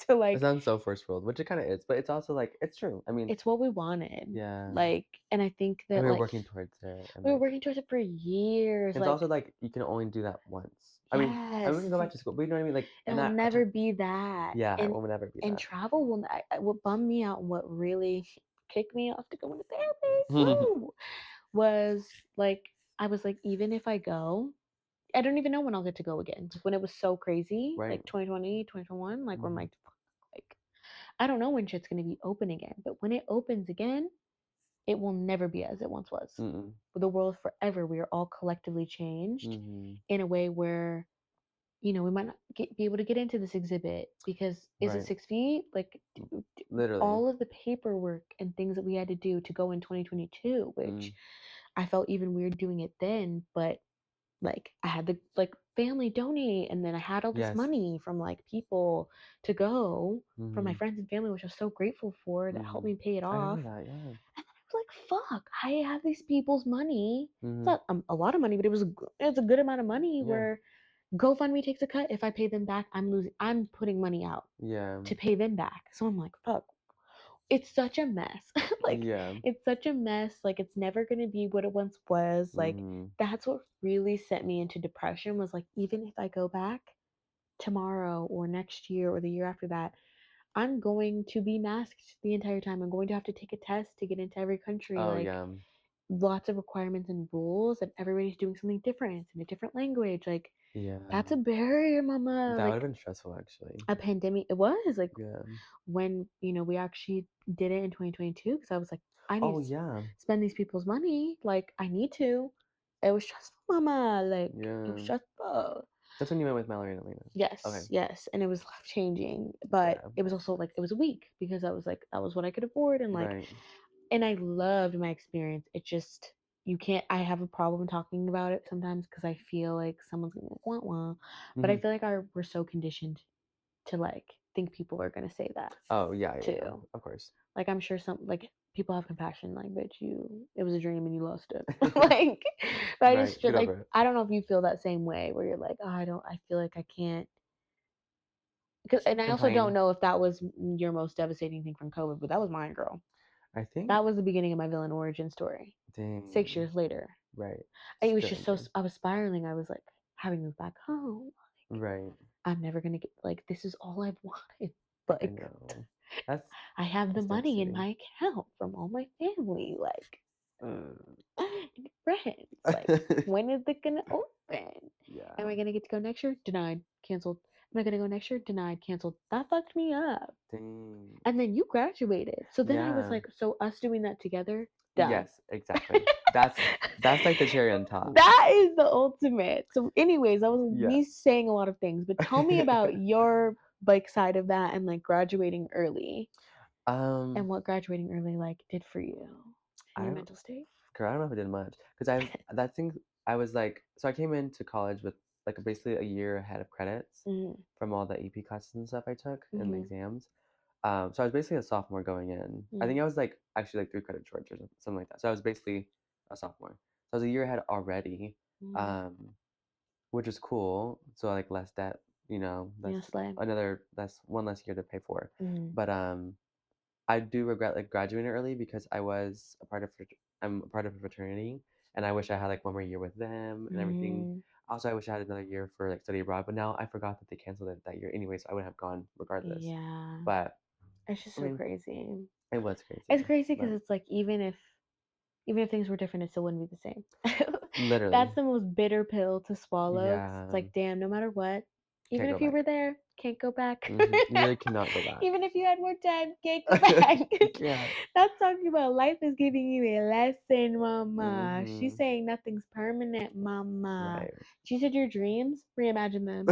to It like sounds so first world, which it kinda is, but it's also, like, it's true. I mean, it's what we wanted. yeah. Like, and I think And that we were like working towards it, and, we were like, working towards it for years. it's Like, also, like, you can only do that once. I mean, we yes, can go back to school, but you know what I mean? Like, and it'll that a ti never be that. yeah, it will never be And that. travel will what bummed me out and what really kicked me off to go into therapy, woo, was like I was like, even if I go, I don't even know when I'll get to go again. Like when it was so crazy, Right. like 2020, 2021, like when Mhm. my like I don't know when shit's gonna be open again. But when it opens again, it will never be as it once was. Mm-mm. The world forever, we are all collectively changed Mhm. in a way where we might not be able to get into this exhibit because is it Right. 6 feet? Like Literally. all of the paperwork and things that we had to do to go in 2022, which Mm. I felt even weird doing it then, but like I had the like family donate and then I had all this Yes. money from like people to go from my Mhm. friends and family, which I was so grateful for that helped Mhm. me pay it I off. remember that, yeah. And then I was like, fuck, I have these people's money. It's Mhm. not a lot of money, but it's a good amount of money Yeah. where GoFundMe takes a cut. If I pay them back, I'm putting money out Yeah. to pay them back. So I'm like, fuck. It's such a mess. Like Yeah. it's such a mess. Like it's never going to be what it once was. Like Mhm. that's what really sent me into depression was like even if I go back tomorrow or next year or the year after that, I'm going to be masked the entire time. I'm going to have to take a test to get into every country. Oh, Like yeah. lots of requirements and rules and everybody's doing something different in a different language. Like Yeah. that's a barrier, mama. That would've Like been stressful, actually. a pandemic it was like Yeah. when we actually did it in 2022 because I was like I need Oh, to yeah. spend these people's money, like I need to. It was stressful, mama. Like it was Yeah. stressful. That's when you went with Mallory and Elena. Okay. Yes, yes, and it was life changing, but Yeah. it was also like it was a week because I was like that was what I could afford, and like Right. and I loved my experience. It just you can't I have a problem talking about it sometimes because I feel like someone's gonna be like wah wah, but I Mhm. feel like we're so conditioned to like think people are gonna say that Oh, yeah, yeah, yeah. too. Of course. Like I'm sure some like people have compassion, like bitch, it was a dream and you lost it. Like, but I Right. just Get like over it. I don't know if you feel that same way where you're like, oh, I feel like I can't. Because and I also don't Complain. know if that was your most devastating thing from COVID, but that was mine, girl. I think That was the beginning of my villain origin story. Six dang. years later, Right. it was just so Stranger. I was spiraling. I was like having to move back home. Right. I'm never gonna get like this is all I've wanted. I Like know. That's I have the that's money in devastating. my account from all my family, like friends. Like, Mm. when is it gonna open? Am Yeah. I gonna get to go next year? Denied, canceled. Am I gonna go next year? Denied, canceled. That fucked me up. Dang. And then you graduated. So then I was Yeah. like, so us doing that together, done. Yes, exactly. That's like the cherry on top. That is the ultimate. So, anyways, that was Yeah. me saying a lot of things, but tell me about your like side of that and like graduating early and Um, what graduating early like did for you and I your don't mental state. girl, I don't know if I did much because that thing I was like so I came into college with like basically a year ahead of credits Mm, from all the AP classes and stuff I took and the mm-hmm, exams. So I was basically a sophomore going in. I mm, think I was like actually like 3 credits short or something like that. So I was basically a sophomore. So I was a year ahead already, mm. um, which is cool. So like less debt, Yeah, slay. that's one less year to pay for. Mm, But I do regret like graduating early because I'm a part of a fraternity and I wish I had like one more year with them and everything. mm, Also, I wish I had another year for like study abroad, but now I forgot that they canceled it that year anyway, so I would have gone regardless. yeah. But It's just I so mean, crazy. it was crazy. It's crazy because But it's like even if things were different, it still wouldn't be the same. literally, That's the most bitter pill to swallow. 'Cause it's yeah, like, damn, no matter what, even can't go if you back. were there, can't go back. You really cannot go back. Even if you had more time, can't go back. You can't. That's talking about life is giving you a lesson, mama. She's Mhm. saying nothing's permanent, mama. Right. She said your dreams, reimagine them.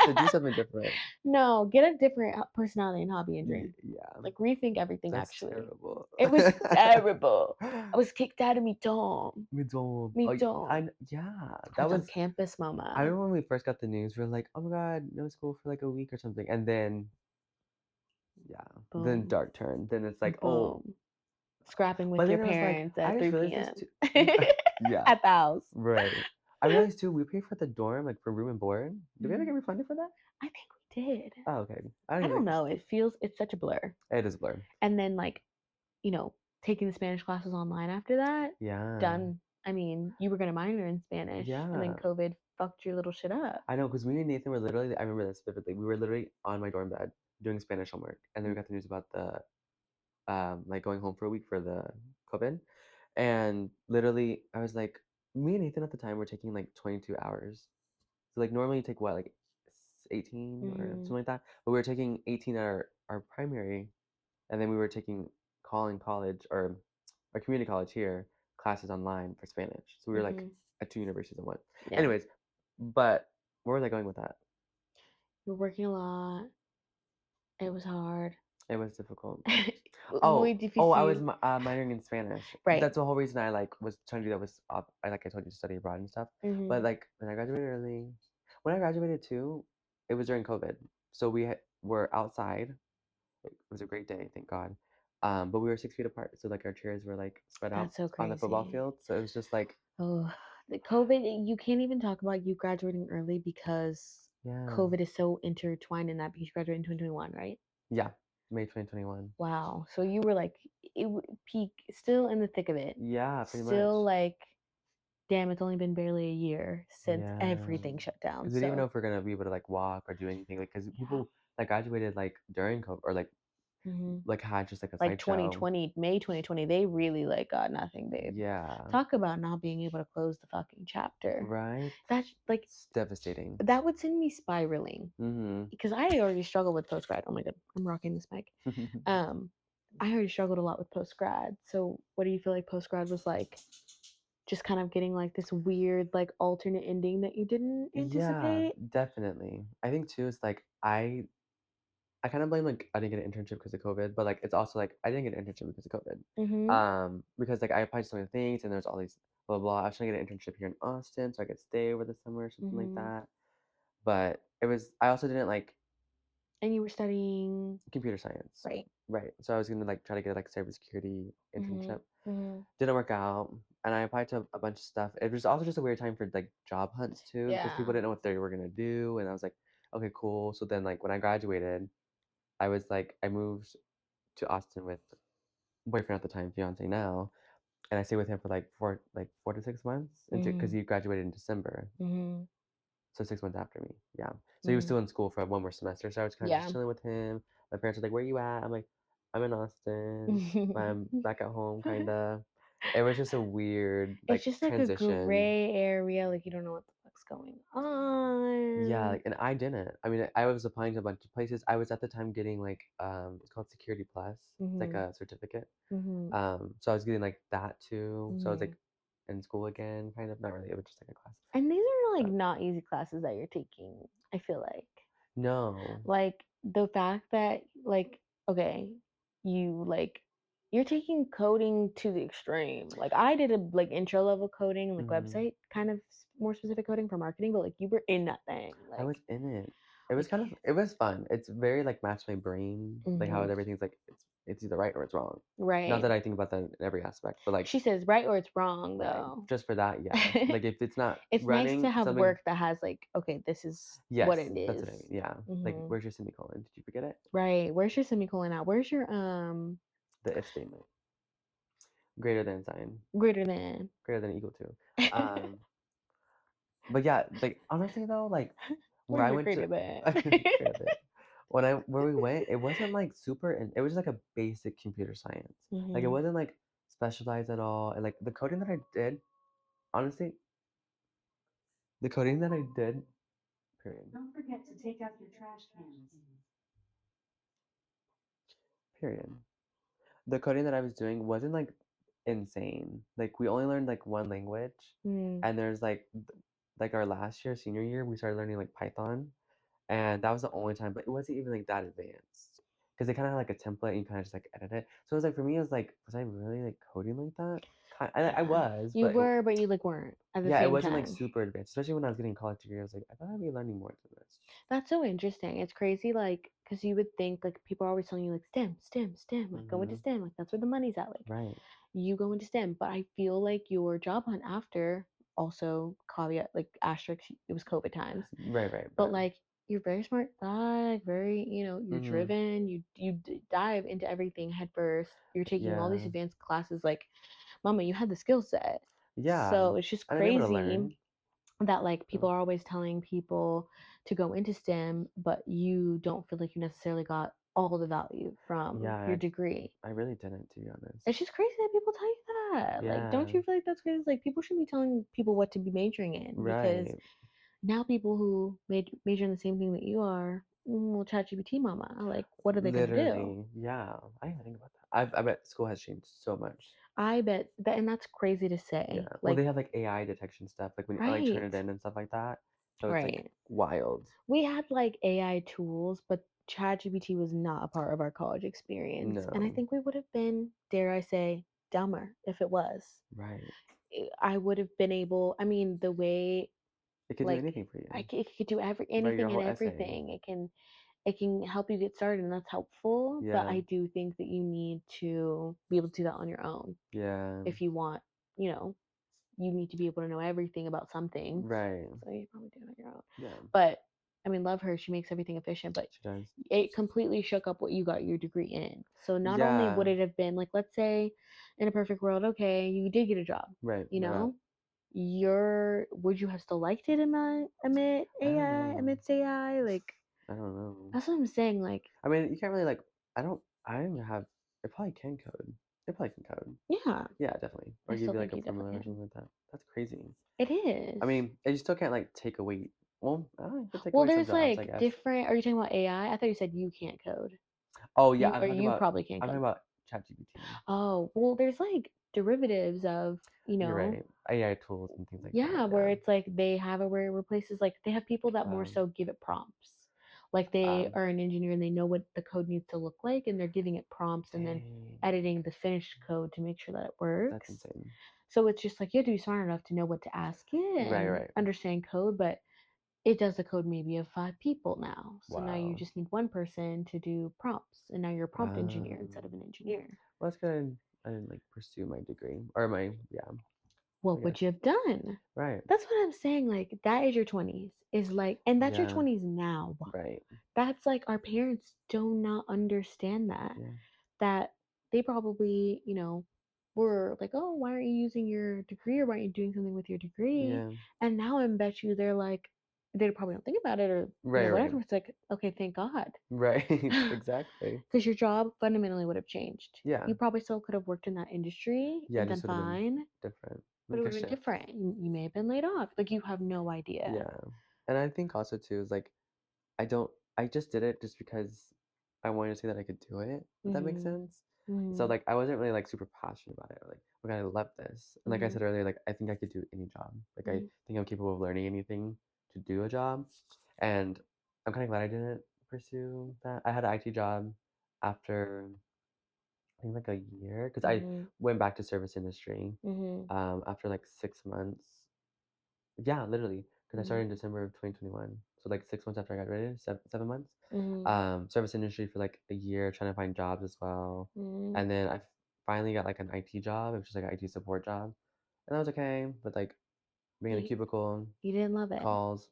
So do something different. No, get a different personality and hobby and dream. Yeah. Like rethink everything That's actually. terrible. It was terrible. I was kicked out of me dorm. Me too. Me Oh, dorm. yeah. I That was on was. campus, I mama. remember when we first got the news. We were like, "Oh my god, no school for like a week or something," and then yeah, then Boom. dark turn. Then it's like, oh, Boom. Scrapping but with your then it was like, parents I at just 3 realized this p.m. too. Yeah, at the house. right. I realized too. We pay for the dorm, like for room and board. Do we ever Mhm. get refunded for that? I think we did. Oh, okay. I don't I even don't think know. It's such a blur. it is a blur. And then like, you know, taking the Spanish classes online after that, Yeah, done. I mean, you were gonna minor in Spanish and then yeah. COVID fucked your little shit up. I know because me and Nathan were literally. I remember this vividly. We were literally on my dorm bed doing Spanish homework, and then we got the news about the like going home for a week for the COVID. And literally, I was like, me and Nathan at the time were taking like 22 hours. So like normally you take what, like 18 or Mm-hmm. something like that. But we were taking 18 at our primary, and then we were taking calling college or our community college here classes online for Spanish. So we were like Mm-hmm. at two universities in one. Yeah. Anyways, but where was I going with that? We're working a lot. It was hard. It was difficult. Muy I was difícil. minoring in Spanish. Right. That's the whole reason I like was trying to do that was I like I told you to study abroad and stuff. But Mm-hmm. like when I graduated early, when I graduated too, it was during COVID, so were outside. It was a great day, thank God. But we were 6 feet apart, so like our chairs were like spread out That's so on the football crazy. field. So it was just like, Oh, the COVID, you can't even talk about you graduating early because yeah, COVID is so intertwined in that because you graduated in 2021, right? yeah, May 2021. Wow. So you were like peak, still in the thick of it. Yeah, pretty much. Still like, damn, it's only been barely a year since Yeah. everything shut down. Because we didn't even know So, if we're gonna be able to like walk or do anything. Like, because yeah. people that graduated like during COVID or Hmm. like had just like a Like sideshow. 2020, May 2020, they really like got nothing, babe. Yeah. Talk about not being able to close the fucking chapter. Right? That's like, It's devastating. that would send me spiraling Mm-hmm. because I already struggle with post grad. Oh my god, I'm rocking this mic. Um, I already struggled a lot with post grad. So, what do you feel like post grad was like? Just kind of getting like this weird, like alternate ending that you didn't Yeah, anticipate. definitely. I think too, it's like I kind of blame like I didn't get an internship because of COVID, but like it's also like I didn't get an internship because of COVID. Mm-hmm. Because like I applied to so many things and there's all these blah blah. I was trying to get an internship here in Austin so I could stay over the summer or something like Mm-hmm. that. But I also didn't like And you were studying, computer science. right? Right. So I was gonna like try to get like cybersecurity Mm-hmm. internship. Mm-hmm. Didn't work out. And I applied to a bunch of stuff. It was also just a weird time for like job hunts too, because people Yeah. didn't know what they were gonna do. And I was like, okay, cool. So then like when I graduated, I was like I moved to Austin with boyfriend at the time, fiance now, and I stayed with him for like 4 to 6 months into because Mm-hmm. he graduated in December. Mm-hmm. So 6 months after me. Yeah. So he was Mm-hmm. still in school for one more semester. So I was kind of just Yeah. chilling with him. My parents were like, "Where you at?" I'm like, "I'm in Austin, but I'm back at home, kinda." It was just a weird It's like just like a transition. gray area, like you don't know what the fuck's going Yeah, on. like, and I didn't. I mean, I was applying to a bunch of places. I was at the time getting like it's called Security Plus. It's like Mm-hmm. a certificate. Mm-hmm. So I was getting like that too. So I was Mm-hmm. like in school again, kind of. Not really. It was just like a class. And these are like But not easy classes that you're taking, I feel like. no. Like the fact that like okay, you like you're taking coding to the extreme. Like I did a like intro level coding and like Hmm. website kind of more specific coding for marketing, but like you were in that thing. I was in it. It was Like kind of it was fun. It's very like matched my brain, like how mhm, everything's like it's either right or it's wrong. Not right. that I think about that in every aspect, but like She says right or it's wrong right, though. just for that, yeah. Like if it's not It's nice to running have something, work that has like okay, this is what yes, it that's is. what I mean. Yeah, like Hmm. where's your semicolon? Did you forget it? Right. Where's your semicolon at? Where's your The if statement, greater than sign, greater than? greater than equal to. Um, but yeah, like honestly though, like where Where's I your went greater to than? greater than where we went, it wasn't like super, and it was just like a basic computer science. Like it Hmm. wasn't like specialized at all. And like the coding that I did, honestly, the coding that I did Period. Period. The coding that I was doing wasn't like insane. Like we only learned like one language, Mm. and there's like our last year, senior year, we started learning like Python, and that was the only time. But it wasn't even like that advanced because they kind of had like a template and you kind of just like edit it. So it was like for me, it was like, was I really like coding like that? I Yeah. was, You but were, but you like weren't at the yeah, it same wasn't like time. super advanced. Especially when I was getting a college degree, I was like, I thought I'd be learning more than this. That's so interesting. It's crazy, like, because you would think, like, people are always telling you, like, STEM, STEM, STEM, like, go into Hmm. STEM, like, that's where the money's at. Like, Right. you go into STEM. But I feel like your job hunt after, also, caveat, like, asterisk, it was COVID times. Right. Right. But, But like, you're very smart guy, like, very, you're hmm, driven, dive into everything head first. You're taking all these yeah, advanced classes, like, mama, you had the skill set. yeah, So and it's just I'm able to crazy learn. that like people So are always telling people to go into STEM, but you don't feel like you necessarily got all the value from your yeah, degree. I really didn't, to be honest. It's just crazy that people tell you that. Like, don't Yeah, you feel like that's crazy? Like, people should be telling people what to be majoring in because right. now people who major in the same thing that you are, well, ChatGPT mama, like, what are they gonna do? Literally, yeah. I didn't even think about that. I bet school has changed so much. I bet that, and that's crazy to Yeah. say. Well, they Like, have like AI detection stuff, like when you like turn it right, in and stuff like that. So it's like right. wild. We had like AI tools, but ChatGPT was not a part of our college experience. And I No. think we would have been, dare I say, dumber if it was. Right. I would have been able, I mean, the way It could do like anything for you. it could do Write your anything and whole essay. everything. It can help you get started and that's helpful, but Yeah. I do think that you need to be able to do that on your own Yeah. if you want, you know, you need to be able to know everything about some things. Right. So you probably do it on your own. Yeah. But I mean, love her. She makes everything efficient, but She does. it completely shook up what you got your degree in. So not only would Yeah. it have been like, let's say in a perfect world, okay, you did get a job, Right. you Right. know, would you have still liked it I don't amidst know. AI? Like, I don't know. that's what I'm saying. Like, I mean, you can't really like. I don't even have. It probably can code. It probably can code. yeah, Yeah, definitely. Or I give still you like think a you formula definitely or can. something like that. That's crazy. It I is. mean, you still can't like take away. Well, you could take Well, away some there's jobs, I like guess. different. Are you talking about AI? I thought you said you can't code. Oh yeah, You or you probably can't I'm talking code. about ChatGPT. Oh, well, there's like derivatives of, You're right. AI tools and things like that. yeah, where Yeah. it's like they have it where it replaces, like, they have people that more Um. so give it prompts. Like they Um. are an engineer and they know what the code needs to look like and they're giving it prompts and then Dang. editing the finished code to make sure that it That's works. insane. So it's just like you have to be smart enough to know what to ask it Right. and Right. understand code, but it does the code maybe of 5 people now. So now you Wow. just need one person to do prompts and now you're a prompt engineer instead of Um. an engineer. Well, that's good. I didn't like pursue my degree or my yeah. I What guess. would you have done? Right. That's what I'm saying. Like, that is your 20s, is like, and that's your Yeah. 20s now. Right. That's like, our parents do not understand that. Yeah. That they probably, were like, oh, why aren't you using your degree or why aren't you doing something with your degree? Yeah. And now I bet you they're like, they probably don't think about it or, Right. Right. whatever. It's like, okay, thank God. Right. Exactly. Because your job fundamentally would have changed. Yeah. You probably still could have worked in that industry Yeah. and It just done would have been fine, different. but it Like would a have been shift. different. You may have been laid off. Like, you have no idea. Yeah. And I think also too is like I don't I just did it just because I wanted to say that I could do it, if that makes Mhm. sense. So Mhm. like I wasn't really like super passionate about it. Like, okay, I love this. And like I Mhm. said earlier, like I think I could do any job. Like I Mhm. think I'm capable of learning anything to do a job. And I'm kind of glad I didn't pursue that. I had an IT job after I think like a year because I Mhm. went back to service industry Mhm. after like 6 months. Yeah, literally, because I started Mhm. in December of 2021. So like 6 months after I graduated, 7 months. Mhm. Service industry for like a year, trying to find jobs as well. Mhm. And then finally got like an IT job. It was just like an IT support job, and that was okay. But like being in the You cubicle, you didn't love it. calls,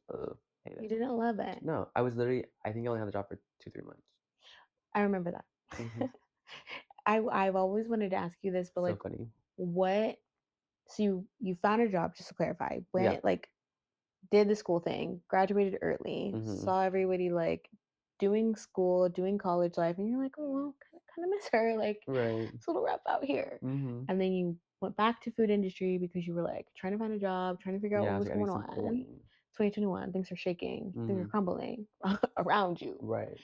hate You it. didn't love it. No, I was literally. I think I only had the job for 2 3 months. I remember that. Hmm. I've always wanted to ask you this, but So like, funny. what? So you found a job, just to clarify. Yeah. Went like, did the school thing, graduated early, Hmm. saw everybody like doing school, doing college life, and you're like, oh well, kind of miss her. Like, Right. it's a little rough out here. Hmm. And then you went back to food industry because you were like trying to find a job, trying to figure out Yeah, what I was was like, I need going some on. pulling. 2021, things are shaking, things are Mhm. crumbling around you. Right.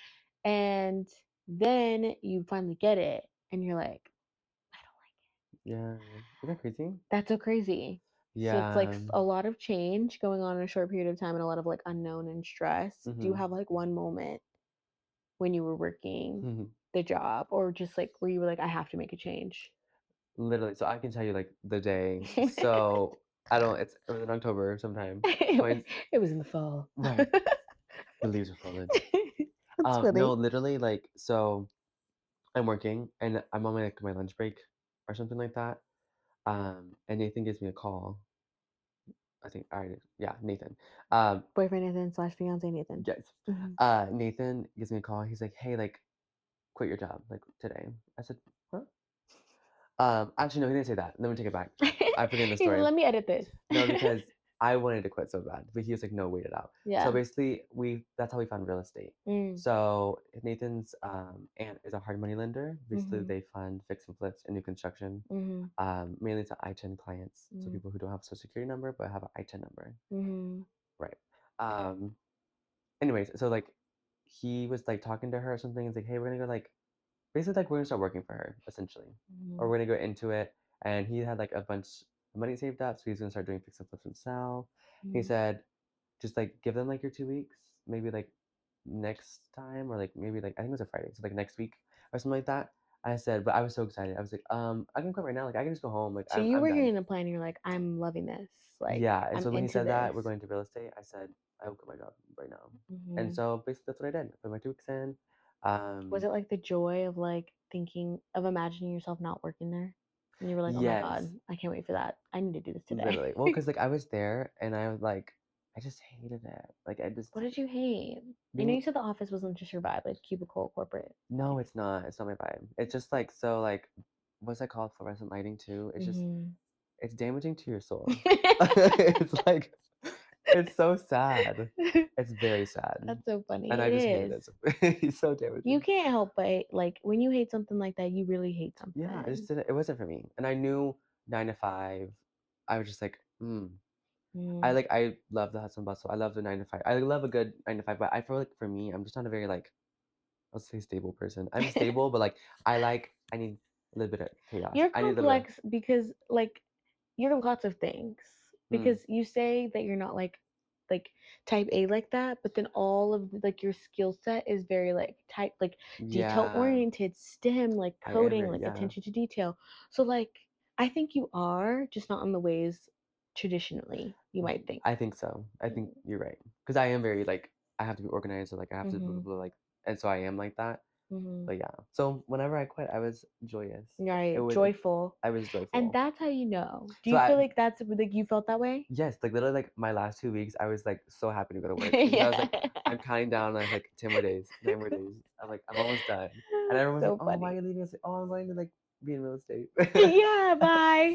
And then you finally get it and you're like, I don't like it. Yeah. Isn't that crazy? That's so crazy. So it's like Yeah. a lot of change going on in a short period of time and a lot of like unknown and stress. Do you Mhm. have like one moment when you were working the job or just like where you were like, I have to make a change? Literally, so I can tell you, like, the day. So, I don't it was in October sometime. it 20 was in the fall. right. The leaves are falling. That's No, funny. literally, like, so I'm working and I'm on my lunch break or something like that. And Nathan gives me a call. I think I yeah, Nathan. Um, Boyfriend Nathan slash fiance Nathan. yes. Hmm. Nathan gives me a call. He's like, "Hey, like, quit your job, like, today." I said, "What?" Actually, no, he didn't say that. Let me take it back. I'm forgetting the He said, story. let me edit this. No, because I wanted to quit so bad, but he was like, "No, wait it out." So Yeah. basically, we that's how we found real estate. Mm. So Nathan's aunt is a hard money lender. Basically, Hmm. they fund fix and flips and new construction, Hmm. mainly to I-10 clients. So Mm. people who don't have a social security number but have an I-10 number. Hmm. Right. Um, anyways, so like he was like talking to her or something. He's like, "Hey, we're gonna go like basically like we're gonna start working for her essentially, or Hmm. we're gonna go into it." And he had like a bunch of money saved up, so he's gonna start doing fix and flips himself. He Hmm. said, "Just like give them like your 2 weeks, maybe like next time, or like maybe like I think it was a Friday, so like next week or something like that." I said, but I was so excited. I was like, I can quit right now. Like I can just go home. Like So I'm you I'm were done. hearing the plan, you're like, I'm loving this. Like, Yeah. And I'm so when he into said that this. we're going to real estate, I said I will quit my job right now. And Hmm. so basically that's what I did. I put my 2 weeks in. Was Um, it like the joy of like thinking of imagining yourself not working there? And you were like, oh my yes, God, I can't wait for that. I need to do this today. literally. Well, because like I was there and I was like, I just hated it. Like I just What did you hate? I know being you said the office wasn't just your vibe, like cubicle corporate. no, it's not. It's not my vibe. It's just like so like what's that called? Fluorescent lighting too. It's just Hmm. it's damaging to your soul. It's like it's so sad. It's very sad. That's so And funny. I It just hated is. it. So it's so You damaging. can't help but like when you hate something like that, you really hate Yeah, I just something. didn't it wasn't for me. And I knew 9 to 5. I was just like, Mm. I love the hustle and bustle. I love the 9 to 5. I love a good 9 to 5, but I feel like for me, I'm just not a very like I'll say stable person. I'm stable, but like I need a little bit of chaos. You're I need a little bit of complex because like you're lots of things. mm, Because you say that you're not like type A like that, but then all of like your skill set is very like type like detail yeah. oriented, STEM, like I am coding, very like yeah. attention to detail. So like I think you are just not in the ways traditionally you might think. I think so. I think you're right. Because I am very like I have to be organized, or like I have to blah, blah, Mm-hmm. blah, like and so I am like that. Mm-hmm. But yeah. So whenever I quit, I was joyous. Right, joyful. I was And joyful. that's how you know. Do So you feel I like that's like you felt that way? yes, like literally like my last 2 weeks, I was like so happy to go to work because I was Yeah. like, I'm counting down. I was like 10 more days, 9 more days. I'm like, I'm almost done. And everyone's like, So oh, why are funny. you leaving? I was like, oh, I'm going to like be in real estate. Yeah, bye.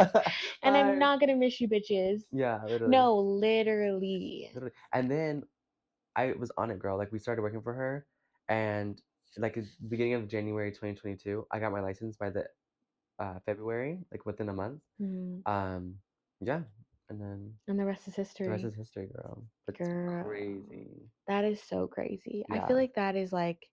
And I'm Bye. not gonna miss you, bitches. Yeah, literally, No, literally. literally. And then I was on it, girl. Like we started working for her, and like at the beginning of January 2022, I got my license by the February, like within a month. Mhm. Um, yeah, and then And the rest is the rest history. is history, girl. It's Girl. crazy. That is so crazy. I feel Yeah, like that is like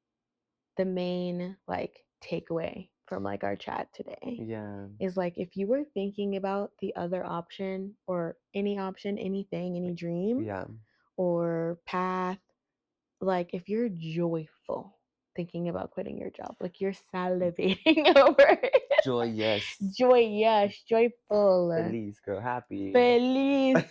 the main like takeaway from like our chat today. yeah, Is like if you were thinking about the other option or any option, anything, any dream yeah. or path, like if you're joyful thinking about quitting your job, like you're salivating over it. Joyous, Joyous, joyful, feliz, girl, happy. feliz.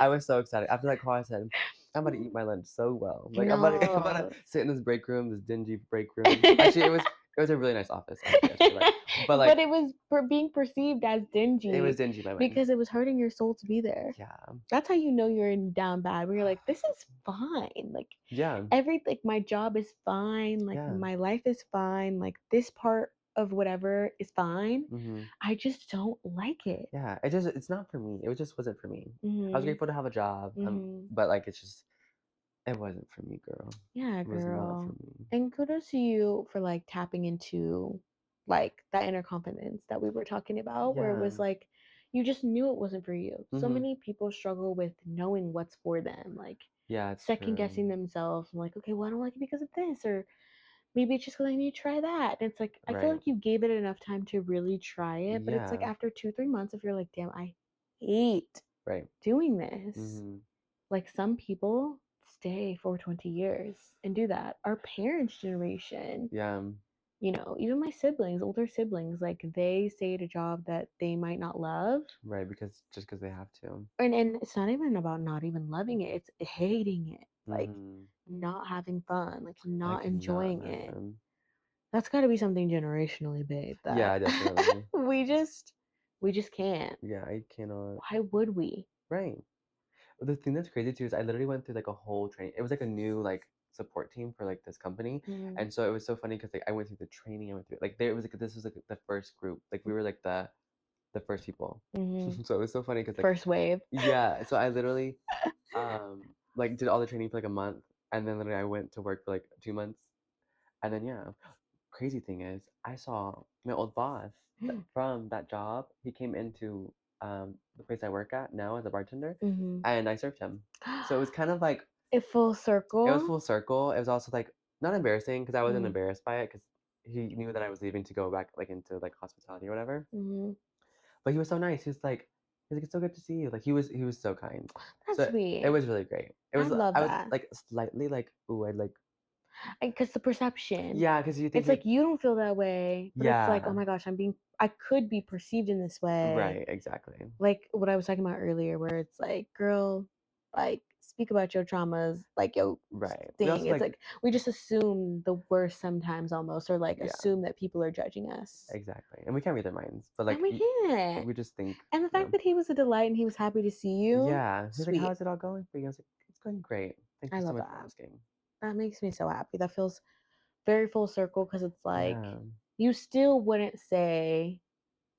I was so excited. After that call, I said, I'm about to eat my lunch so well. Like I'm about to No. sit in this break room, this dingy break room. Actually, it was a really nice office, actually, I should be like. But But like it was being perceived as it was dingy dingy by mine. because it was hurting your soul to be there. Yeah. That's how you know you're in down bad. Where you're like, this is fine. Like Yeah. every like my job is fine. Like Yeah. my life is fine. Like this part of whatever is fine. Mhm. I just don't like it. Yeah. It's not for me. It just wasn't for me. I was Mhm. grateful to have a job, Mhm. but like it wasn't for me, girl. Yeah, It was not for girl. me. And kudos to you for like tapping into like that inner confidence that we were talking about, where it Yeah. was like you just knew it wasn't for you. So Mhm. many people struggle with knowing what's for them, like Yeah, it's second guessing true. themselves. I'm like, okay, well, I don't like it because of this, or maybe it's just because I need to try that. And it's like, I feel Right. like you gave it enough time to really try it, but it's like Yeah. after 2, 3 months, if you're like, damn, I hate Right. doing this. Mhm. Like some people stay for 20 years and do that. Our parents' generation, Yeah. even my siblings, older siblings, like they stay at a job that they might not love. Right, because just because they have to. And it's not even about not even loving it, it's hating it. Like Mhm. not having fun, like I not could not enjoying it. imagine. That's got to be something generationally, babe, that Yeah, definitely. we just can't. Yeah, I cannot. Why would we? Right. The thing that's crazy too is I literally went through like a whole training. It was like a new like support team for like this company, Mm, and so it was so funny because like I went through the training. I went through like there it was like this was like the first group. Like we were like the first people. mm-hmm. So it was so funny because like First wave. yeah. So I literally like did all the training for like a month, and then literally I went to work for like 2 months, and then yeah. Crazy thing is, I saw my old boss from that job. He came into the place I work at now as a bartender, Mm-hmm. and I served him. So it was kind of like It full it was circle. full circle. It was also like not embarrassing because I wasn't Mm-hmm. embarrassed by it because he knew that I was leaving to go back like into like hospitality or whatever. Mm-hmm. But he was so nice. He was like, "It's so good to see you." Like he was so kind. That's So it sweet. was really great. It I was love I was that. like slightly like ooh I like Because the perception, yeah because you think it's you're like you don't feel that way, but it's like, oh yeah my gosh, I could be perceived in this way. right exactly. Like what I was talking about earlier, where it's like, girl, like speak about your traumas, like yo Right. We thing. also It's like like we just assume the worst sometimes almost, or like yeah, assume that people are judging us. exactly. And we can't read their minds, but And like we can't. we just think, And the you fact know. that he was a delight and he was happy to see you, Yeah. He's like, "How sweet. is it all going for you?" I was like, "It's going great. Thank I you so love much for that. asking." That makes me so happy. That feels very full circle because it's like Yeah. you still wouldn't say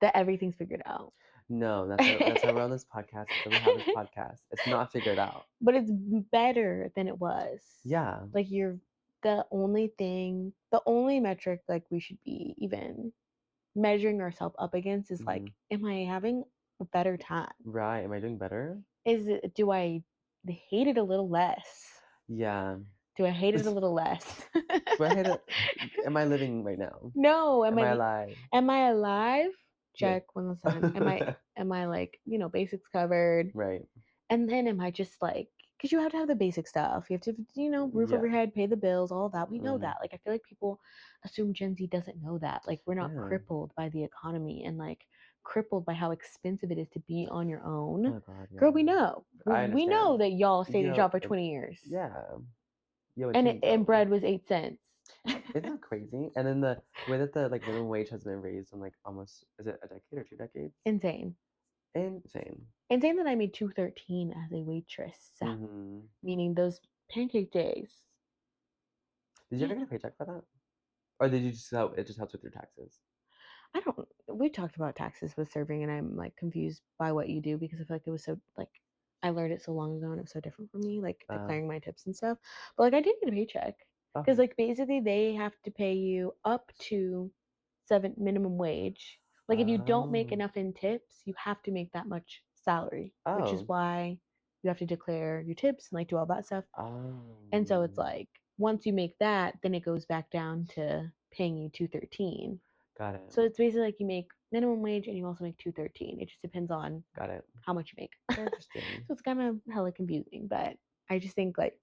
that everything's figured out. No, that's why we're on this podcast. That's why we have this podcast. It's not figured out. But it's better than it was. Yeah. Like you're the only metric like we should be even measuring ourselves up against is Hmm. like, am I having a better time? Right. Am I doing better? Do I hate it a little less? Yeah. Do I hate it a little less? Do I hate it? Am I living right now? No, Am I alive? am I alive? Yes. Check one last time. Am I like, basics covered? Right. And then am I just like, because you have to have the basic stuff. You have to, roof over Yeah. your head, pay the bills, all that. We know Hmm. that. Like, I feel like people assume Gen Z doesn't know that. Like, we're not Yeah. crippled by the economy and like crippled by how expensive it is to be on your Oh own. my God. Yeah. Girl, we know. I We know understand. that y'all stayed at a Yo, job for 20 years yeah. Yo, and and two, and yo, bread was 8 cents. isn't that crazy? And then the way that the like minimum wage has been raised in like almost is it a decade or 2 decades? Insane. Insane. Insane that I made 213 as a waitress, Mm-hmm. meaning those pancake days. Did you Yeah, ever get a paycheck for that, or did you just help? It just helps with your taxes. I don't. We talked about taxes with serving, and I'm like confused by what you do because I feel like it was so like I learned it so long ago and it was so different for me, like Uh, declaring my tips and stuff. But like I did get a paycheck because okay. like basically they have to pay you up to seven minimum wage. Like if you don't make Oh. enough in tips, you have to make that much salary, which is Oh. why you have to declare your tips and like do all that stuff. And so it's Oh. like once you make that, then it goes back down to paying you 213. Got it. So it's basically like you make minimum wage and you also make 213. It just depends on Got it. how much you make. Interesting. So it's kind of hella confusing, but I just think like,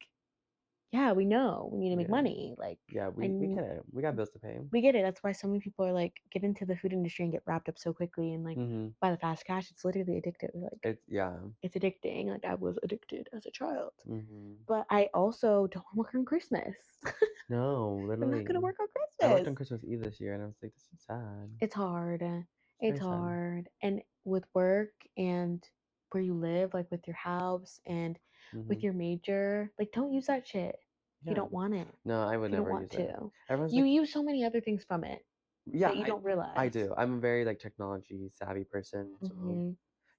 yeah, we know we need to make Yeah. money. Like Yeah. We I get it. We got bills to pay. we get it. That's why so many people are like get into the food industry and get wrapped up so quickly and like Mm-hmm. by the fast cash. It's literally addictive. Like It's yeah. it's addicting. Like I was addicted as a child. Mm-hmm. But I also don't work on Christmas. No, I'm not gonna literally. work on I worked Christmas. on Christmas Eve this year, and I was like, this is sad. It's hard. It's It's very sad. hard. And with work and where you live, like with your house and Mm-hmm. with your major, like don't use that shit if you Yeah. don't want it. No, I would If you don't never want use it. to. Everyone's You like, use so many other things from it yeah, that you don't I realize. do. I'm a very like technology savvy person, so Hmm.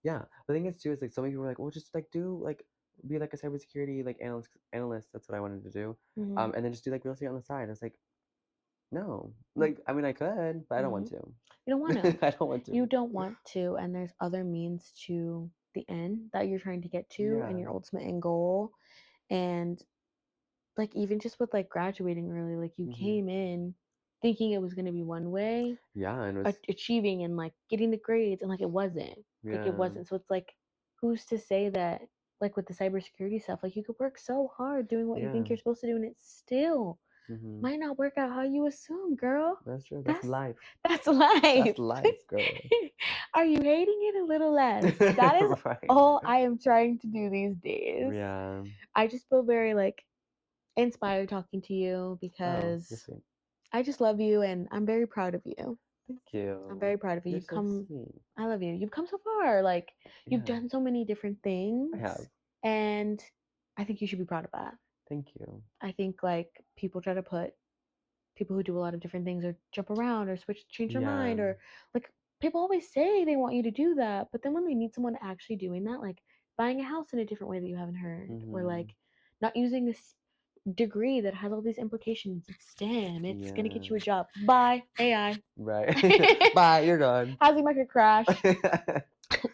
yeah. The thing is too is like so many people are like, well, just like do like be like a cybersecurity like analyst. That's what I wanted to do. Hmm. And then just do like real estate on the side. It's like No. Mm, Like, I mean, I could, but I don't want mhm. to. You don't want to. I don't want You to. don't want to, and there's other means to the end that you're trying to get to and Yeah. your ultimate end goal. And like even just with like graduating early, like you Mhm. came in thinking it was going to be one way, Yeah, and it was achieving and like getting the grades, and like it wasn't. Like it yeah. wasn't. So it's like, who's to say that? Like with the cybersecurity stuff, like you could work so hard doing what you think Yeah. you're supposed to do, and it still Mhm. might not work out how you assume, girl. That's true. That's That's life. that's That's life. life, girl. Are you hating it a little less? That is Right. all I am trying to do these days. Yeah. I just feel very like inspired talking to you Oh, you're because sweet. I just love you and I'm very proud of you. Thank I'm you. very proud of you. You're You've so come, sweet. I love you. You've come so far. Like, you've Yeah, done so many different I have. things. And I think you should be proud of that. Thank you. I think, like, people try to put people who do a lot of different things or jump around or switch, change their Yeah. mind, or like, people always say they want you to do that. But then when they meet someone actually doing that, like buying a house in a different way that you haven't heard, or Mhm. like not using this degree that has all these implications. It's STEM. It's gonna get Yeah. you a job. Bye, AI. Right. Bye, you're gone. Housing market crash.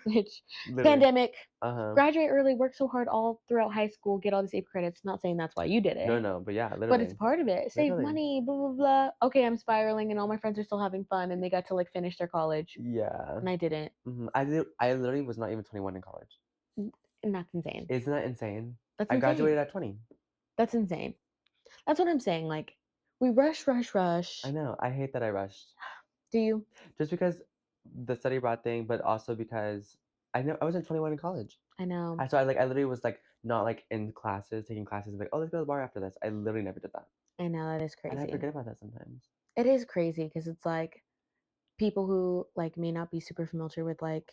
Which Literally. pandemic. Uh-huh. Graduate early, work so hard all throughout high school, get all these AP credits. Not saying that's why you did No, it, no, but yeah, but it's literally. part of it. Save Literally. money, blah blah blah. Okay, I'm spiraling, and all my friends are still having fun, and they got to like finish their college, Yeah. and I didn't. I literally was not even 21 in college. And that's insane. Isn't that insane? That's I insane. graduated at 20. That's insane. That's what I'm saying. Like, we rush, rush, I rush. know. I hate that I rushed. Do you? Just because the study abroad thing, but also because I wasn't 21 in college. I know. I literally was like not like in classes, taking classes like, oh, let's go to the bar after this. I literally never did that. I know that is And I crazy. forget about that sometimes. It is crazy because it's like people who like may not be super familiar with like,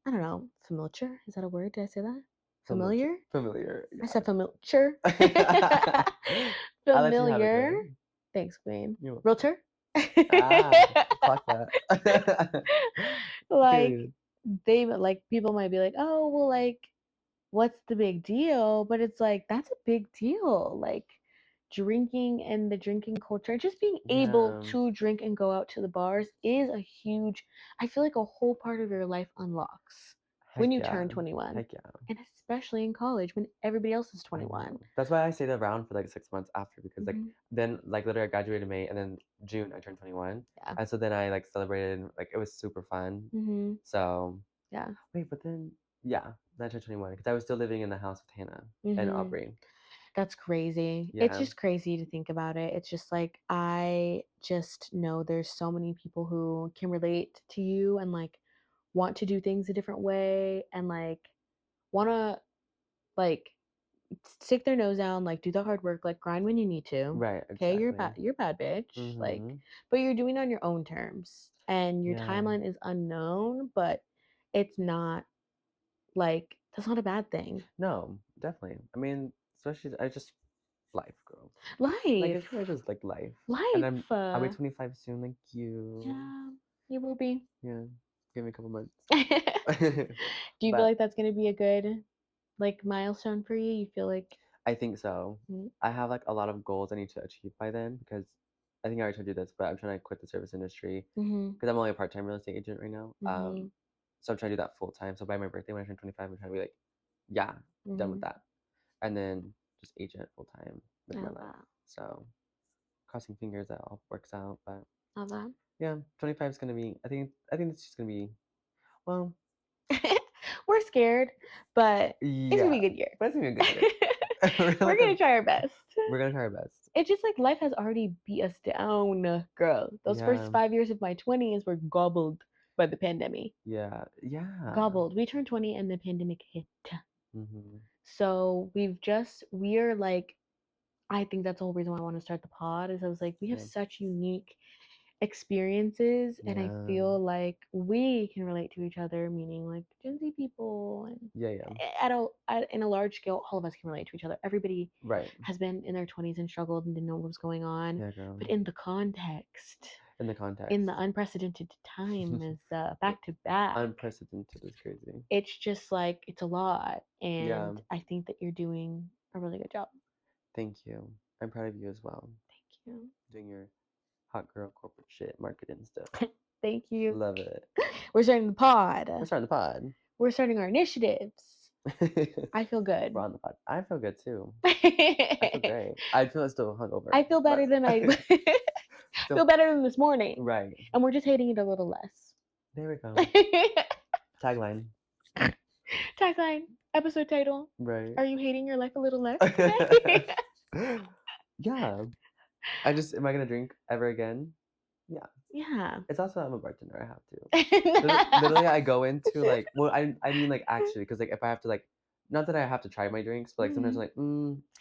I don't know, familiar? Is that a word? Did I say that? Familiar. Familiar? Familiar, I said yeah. familiar. I'll let you have it, Familiar. girl. Thanks, Queen. You're welcome. Realtor? Ah, clock that. Like, Period. they like people might be like, oh, well, like, what's the big deal? But it's like, that's a big deal. Like, drinking and the drinking culture, just being able Yeah. to drink and go out to the bars is a huge, I feel like a whole part of your life unlocks when Heck you yeah. turn 21. Heck yeah. And especially in college when everybody else is I 21. know. That's why I stayed around for like 6 months after because like Hmm. then like literally I graduated May and then June I turned 21. Yeah. And so then I like celebrated and like it was super fun. Hmm. So Yeah. wait, but then yeah, then I turned 21 because I was still living in the house with Hannah and Hmm. Aubrey. That's crazy. It's Yeah. just crazy to think about it. It's just like, I just know there's so many people who can relate to you and like want to do things a different way and like want to like stick their nose down, like do the hard work, like grind when you need to. Right, Okay, exactly. you're bad bitch. Like, Mm-hmm. but you're doing it on your own terms and your Yeah. timeline is unknown, but it's not like that's not a bad thing. No, definitely. I mean, especially I just life, girl. Like I Life. feel like it's like life. And Life. I'll be 25 soon, like you. Yeah, you will be. Yeah. Give me a couple months. Do you feel But like that's gonna be a good like milestone for you? You feel like I think so. mm, I have like a lot of goals I need to achieve by then because I think I already told you this, but I'm trying to quit the service industry mhm, because I'm only a part-time real estate agent right now. mhm, So I'm trying to do that full time. So by my birthday when I turn 25, I'm trying to be like, yeah, done with mhm. that. And then just agent full time, I live my love life. that. So crossing fingers that all works out. But Love that. yeah, 25 is gonna be. I think it's just gonna be. Well, We're scared, but it's gonna yeah, be a good year. but it's gonna be a good year. We're We're like gonna try our best. we're gonna try our best. It's just like life has already beat us down, girl. Those first Yeah, 5 years of my 20s were gobbled by the pandemic. yeah, yeah. Gobbled. We turned 20 and the pandemic hit. Hmm. So we're like, I think that's the whole reason why I want to start the pod is I was like, we have Yeah, such unique experiences and I yeah, feel like we can relate to each other, meaning like Gen Z people and yeah, yeah. in a large scale, all of us can relate to each other. Everybody Right. has been in their 20s and struggled and didn't know what was going on. Yeah, girl. But in the context, In the in context, the unprecedented time is back to back. unprecedented is crazy. It's just like it's a lot. Yeah. And I think that you're doing a really good job. Thank you. I'm proud of you as well. Thank you. Doing your Hot girl corporate shit, marketing stuff. Thank you. Love it. We're starting the We're pod. starting the pod. We're starting our initiatives. I feel We're good. on the pod. I feel good too. I feel I great. I feel still hungover, feel better but than I still feel better than this morning. right. And we're just hating it a little less. There we go. Tagline. Tagline, episode title. Right. Are you hating your life a little less today? Yeah. I just am I gonna drink ever again? Yeah. Yeah. It's also I'm a bartender. I have to. Literally, I go into like well, I mean like actually because like if I have to like not that I have to try my drinks, but like sometimes I'm Mhm. like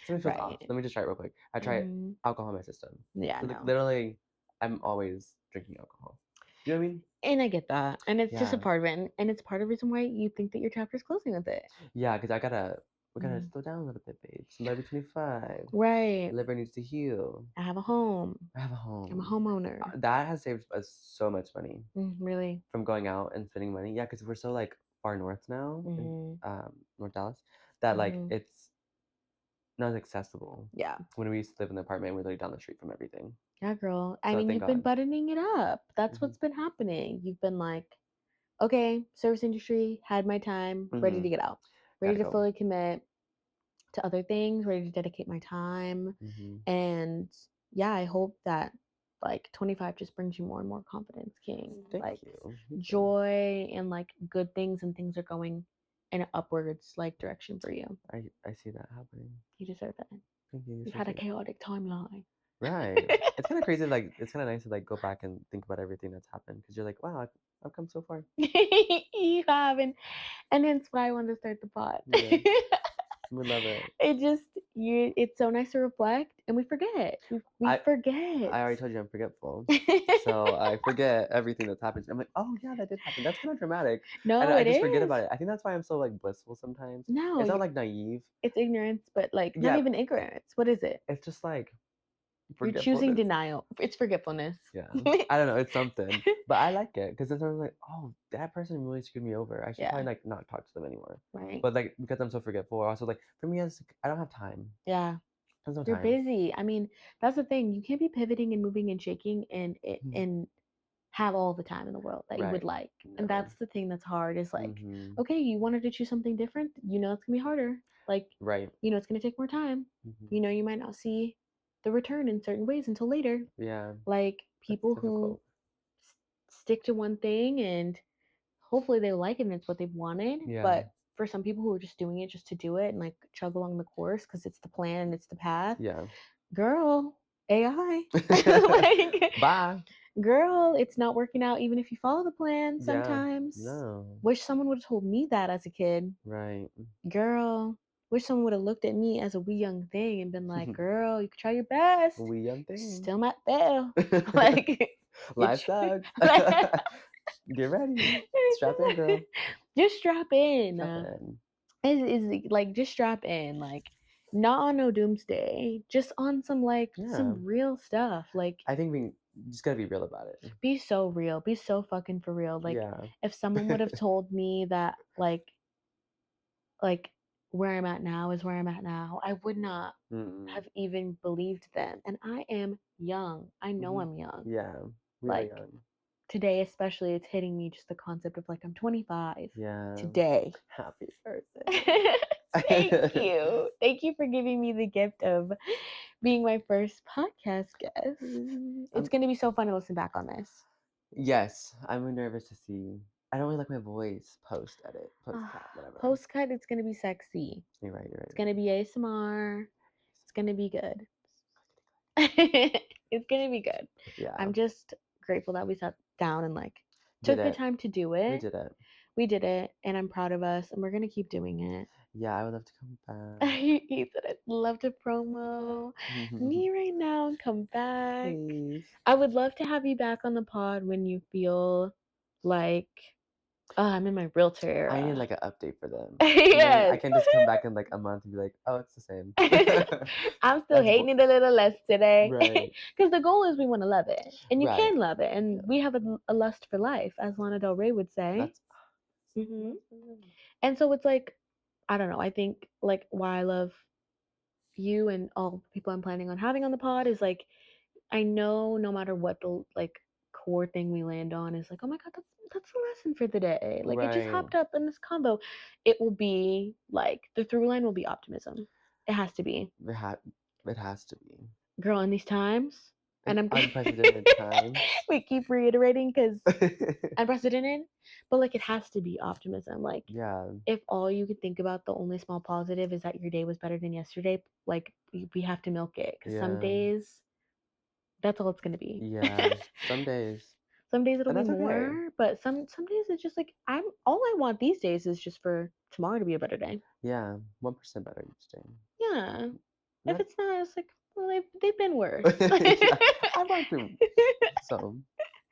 something feels off. Right. Let me just try it real quick. I try Mhm. alcohol in my system. Yeah, So like no. literally, I'm always drinking alcohol. You know what I mean? And I get that. And it's just a Yeah, part of it. And it's part of the reason why you think that your chapter's closing with it. yeah. Because we gotta Mm. slow down a little bit, babe. Somebody 25. Right. Liver needs to heal. I have a home. I have a I'm a home. homeowner. That has saved us so much money Really. from going out and spending money. Yeah, because we're so like far north now in Hmm. North Dallas that like Hmm. it's not as accessible. Yeah. When we used to live in the apartment, we're literally down the street from everything. Yeah, girl. I So mean, thank you've been God. buttoning it up. That's Hmm what's been happening. You've been like, okay, service industry, had my time, ready to hmm get out, ready Gotta to go. fully commit to other things, ready to dedicate my time. Hmm And yeah, I hope that like 25 just brings you more and more confidence, King. Thank Like you. You too. joy and like good things, and things are going in an upwards like direction for you. I see that happening. You deserve it. Thank you. You're You've so had a sweet. chaotic timeline. Right. It's kind of crazy. Like it's kind of nice to like go back and think about everything that's happened because you're like, wow, I've come so far. You haven't, and hence why I wanted to start the pod. Yeah, we love it. It just you. It's so nice to reflect, and we forget. We I forget. I already told you I'm forgetful. So I forget everything that's happened. I'm like, oh yeah, that did happen. That's kind of dramatic, and No, I it just forget is. about it. I think that's why I'm so like blissful sometimes. No, It's not like naive. it's ignorance, but like not Yeah, even ignorance. What is it? it's just like You're choosing forgetfulness. denial. It's forgetfulness. Yeah, I don't know. It's something, but I like it because then I'm like, oh, that person really screwed me over. I should probably Yeah. like not talk to them anymore. Right. But like because I'm so forgetful, also like for me, I don't have time. Yeah. There's no You're time. busy. I mean, that's the thing. You can't be pivoting and moving and shaking and have all the time in the world that you would Right. like. And No. that's the thing that's hard is like, Mm-hmm. okay, you wanted to choose something different. You know it's gonna be harder. Like, Right. you know it's gonna take more time. Mm-hmm. You know you might not see the return in certain ways until later. Yeah, Like that's people who difficult. stick to one thing and hopefully they like it and it's what they've wanted. Yeah. But for some people who are just doing it just to do it and like chug along the course because it's the plan and it's the path, Yeah. girl, AI. Like, Bye. girl, it's not working out even if you follow the plan Yeah. sometimes. No. Wish someone would have told me that as a kid. Right. Girl, wish someone would have looked at me as a wee young thing and been like, girl, you could try your best. We young You thing. still might fail. Like, you Life sucks. try. Get ready. Strap in, girl. Just strap in. Strap in. Is like just strap in. Like not on no doomsday. Just on some like Yeah. some real stuff. Like I think we just gotta be real about it. be so real. Be so fucking for real. Like Yeah. if someone would have told me that like where I'm at now is where I'm at now, I would not Mm-mm. have even believed them. And I am young. I know Hmm I'm young. Yeah. We are Like young. today especially it's hitting me just the concept of like I'm 25 Yeah. today. Happy birthday. Thank you. Thank you for giving me the gift of being my first podcast guest. It's I'm going to be so fun to listen back on this. yes, I'm nervous to see. I don't really like my voice post edit, post Ah, cut, whatever. Postcut, it's going to be sexy. You're right, you're right, It's you're going to right. be ASMR. It's going to be good. It's going to be good. Yeah, I'm just grateful that we sat down and like did took the it. time to do We it. did it. We did it, and I'm proud of us, and we're going to keep doing it. Yeah, I would love to come back. He said, I'd love to promo me right now and come back. Please. I would love to have you back on the pod when you feel like, oh, I'm in my realtor I need era. like an update for them. You know what I mean? I Yes. can't just come back in like a month and be like, oh, it's the same. I'm still That's hating it a little less today. right, Because the goal is we want to love it. And you right. can love it. Yeah, And we have a lust for life, as Lana Del Rey would say. that's Hmm. that's right. And so it's like, I don't know. I think like why I love you and all the people I'm planning on having on the pod is like I know no matter what the like core thing we land on is like, oh my god, that's the lesson for the day. Like it just Right. hopped up in this combo. It will be like the through line will be optimism. It has to be. It, ha- it has to be. Girl, in these times, In and I'm unprecedented times. we keep reiterating because unprecedented, but like it has to be optimism. Like Yeah. if all you could think about, the only small positive is that your day was better than yesterday, like we have to milk it because some Yeah. days that's all it's gonna be. Yeah. Some days. Some days it'll And be that's okay. more, but some days it's just like I'm all I want these days is just for tomorrow to be a better day. Yeah. 1% better each day. Yeah. If That, it's not, it's like, well, they've been worse. yeah. I've gone through some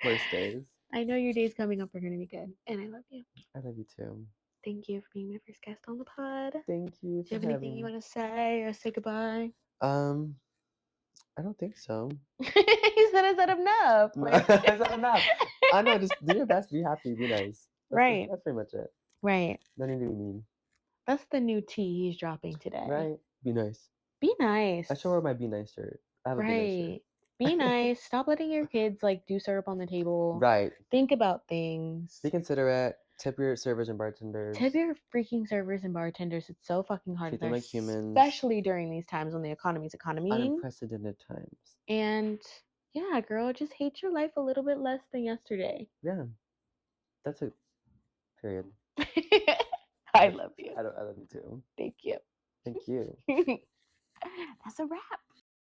worse days. I know your days coming up are gonna be good, and I love you. I love you too. Thank you for being my first guest on the pod. Do Thank you you for have anything you having me. want to say or say goodbye? Um, I don't think so. He said, "Is that enough?" Like, Is that enough? I know, just do your best, be happy, be nice. right, That's pretty much it. right. No need to be mean. That's the new tea he's dropping today. Right? Be nice. Be I should wear nice. my Be Nice shirt. I have a Be Nice shirt. Right. Be nice. Stop letting your kids like do syrup on the table. Right. Think about Be things. considerate. Tip your servers and Tip bartenders. your freaking servers and bartenders. It's so fucking hard, Treat them like humans. especially during these times when the economy's economying. Unprecedented times. And yeah, girl, just hate your life a little bit less than yesterday. Yeah, that's a period. I love you. I love you too. Thank you. Thank you. That's a wrap.